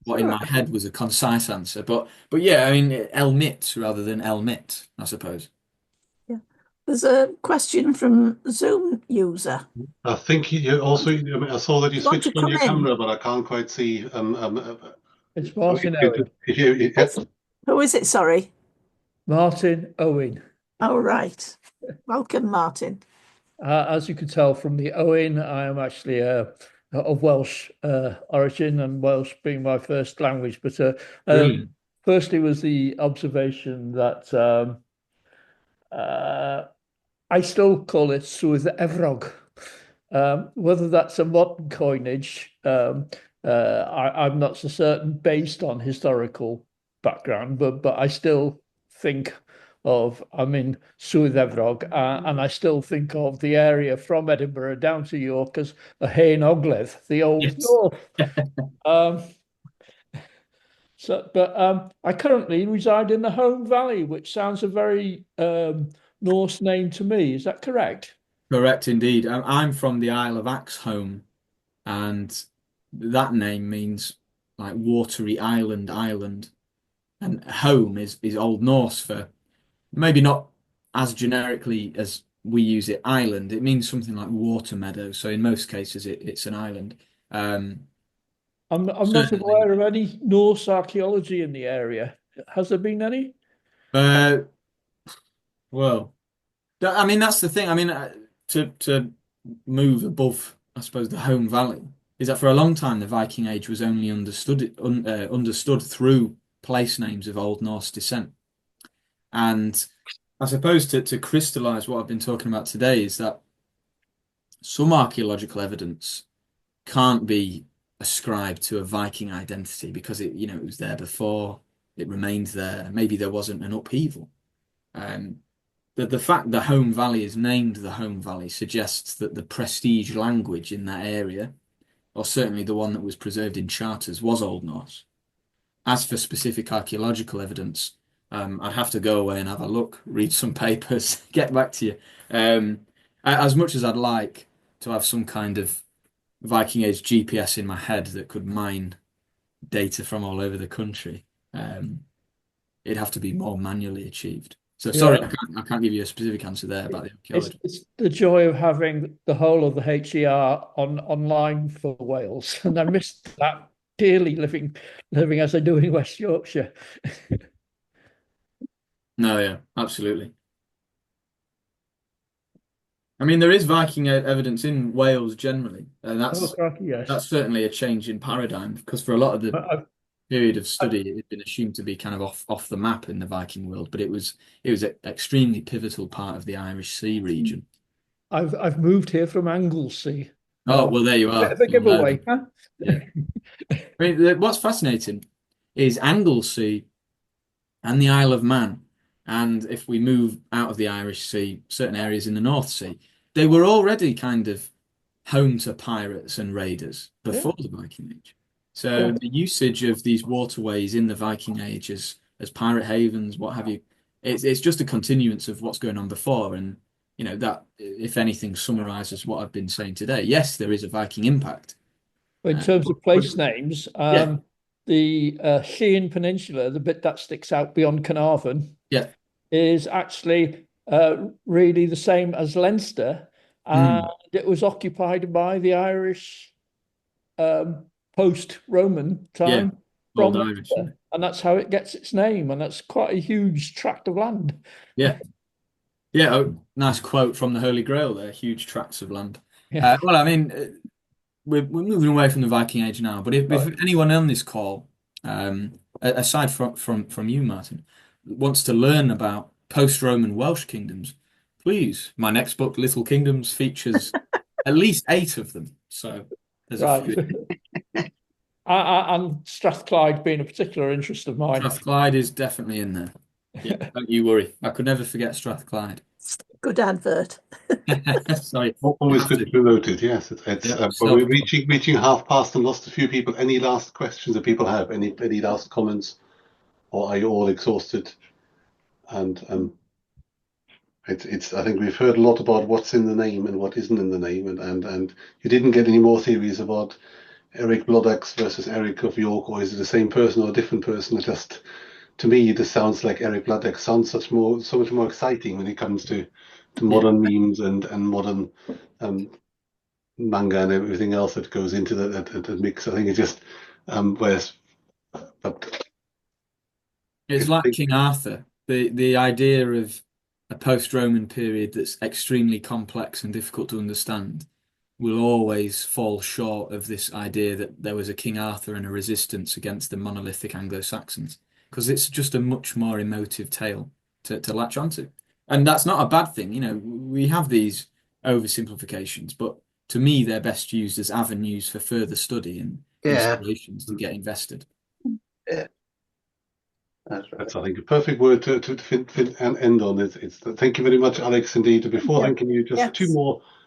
what in my head was a concise answer, but yeah, I mean Elmet rather than Elmet, I suppose. Yeah. There's a question from Zoom user. I think you also, I mean, I saw that you You want to switched on come your in? camera, but I can't quite see. It's If Martin you, Owen. Who is it? Sorry. Martin Owen. Oh, right. Welcome, Martin. As you could tell from the Owen, I am actually of Welsh origin, and Welsh being my first language. But Brilliant. firstly was the observation that I still call it Swydd Efrog. Whether that's a modern coinage, I'm not so certain based on historical background, but I still think I'm in Swydd Efrog, and I still think of the area from Edinburgh down to York as a Hen Ogledd, the Old Yes. North. Um, but I currently reside in the Home Valley, which sounds a very Norse name to me. Is that correct? Correct indeed. I'm from the Isle of Axholme, and that name means like watery island, and home is Old Norse for maybe not as generically as we use it, island. It means something like water meadow. So in most cases, it's an island. Um, I'm not certainly. aware of any Norse archaeology in the area. Has there been any? Uh, well, I mean that's the thing. I mean to move above I suppose, the home valley is that for a long time the Viking Age was only understood through place names of Old Norse descent. And I suppose to crystallize what I've been talking about today is that some archaeological evidence can't be ascribed to a Viking identity because it was there before, it remained there. Maybe there wasn't an upheaval. The fact the home valley is named the home valley suggests that the prestige language in that area, or certainly the one that was preserved in charters, was Old Norse. As for specific archaeological evidence, I'd have to go away and have a look, read some papers, get back to you. As much as I'd like to have some kind of Viking Age GPS in my head that could mine data from all over the country, it'd have to be more manually achieved. So sorry, Yeah. I can't give you a specific answer there about the archaeology. It's the joy of having the whole of the HER online for Wales, and I missed that dearly living as I do in West Yorkshire. No, yeah, absolutely. I mean, there is Viking evidence in Wales generally, and Oh, crikey, yes. that's certainly a change in paradigm because for a lot of the I've, period of study, it had been assumed to be kind of off the map in the Viking world, but it was an extremely pivotal part of the Irish Sea region. I've moved here from Anglesey. Oh, well, there you Bit are. of a You'll know giveaway, them. huh? Yeah. I mean, what's fascinating is Anglesey and the Isle of Man, and if we move out of the Irish Sea, certain areas in the North Sea, they were already kind of home to pirates and raiders before the Viking Age. So Yeah. the usage of these waterways in the Viking Age as pirate havens, what have you, it's just a continuance of what's going on before. And that, if anything, summarizes what I've been saying today. Yes, there is a Viking impact. In terms of place But- names, yeah, the Sheehan Peninsula, the bit that sticks out beyond Carnarvon, yeah. is actually really the same as Leinster, and Mm, it was occupied by the Irish post-Roman yeah. time Old from Irish. Yeah. Leinster, and that's how it gets its name, and that's quite a huge tract of land. Yeah. Yeah, oh, nice quote from the Holy Grail there. Huge tracts of land. Yeah. Well, I mean, we're moving away from the Viking Age now, but if anyone on this call, aside from you, Martin, wants to learn about post-Roman Welsh kingdoms, please, my next book, Little Kingdoms, features at least 8 of them. So there's a Right. few. And Strathclyde being a particular interest of mine. Strathclyde is definitely in there. Yeah, don't you worry. I could never forget Strathclyde. Good advert. Sorry. Always good to be noted. Yes, it's Yeah, but we're reaching 1/2 and lost a few people. Any last questions that people have? Any last comments, or are you all exhausted? And it's I think we've heard a lot about what's in the name and what isn't in the name, and you didn't get any more theories about Eric Bloodaxe versus Eric of York, or is it the same person or a different person? It just, to me, this sounds like Eric Bloodaxe sounds so much more exciting when it comes to modern memes and modern manga and everything else that goes into the mix. I think it's just whereas it's like King Arthur. The idea of a post-Roman period that's extremely complex and difficult to understand will always fall short of this idea that there was a King Arthur and a resistance against the monolithic Anglo-Saxons, because it's just a much more emotive tale to latch onto. And that's not a bad thing. We have these oversimplifications, but to me, they're best used as avenues for further study and inspirations to get invested. Yeah. That's right. that's, I think, a perfect word to end on. It's thank you very much, Alex, indeed. Before thanking you, just Yes. two more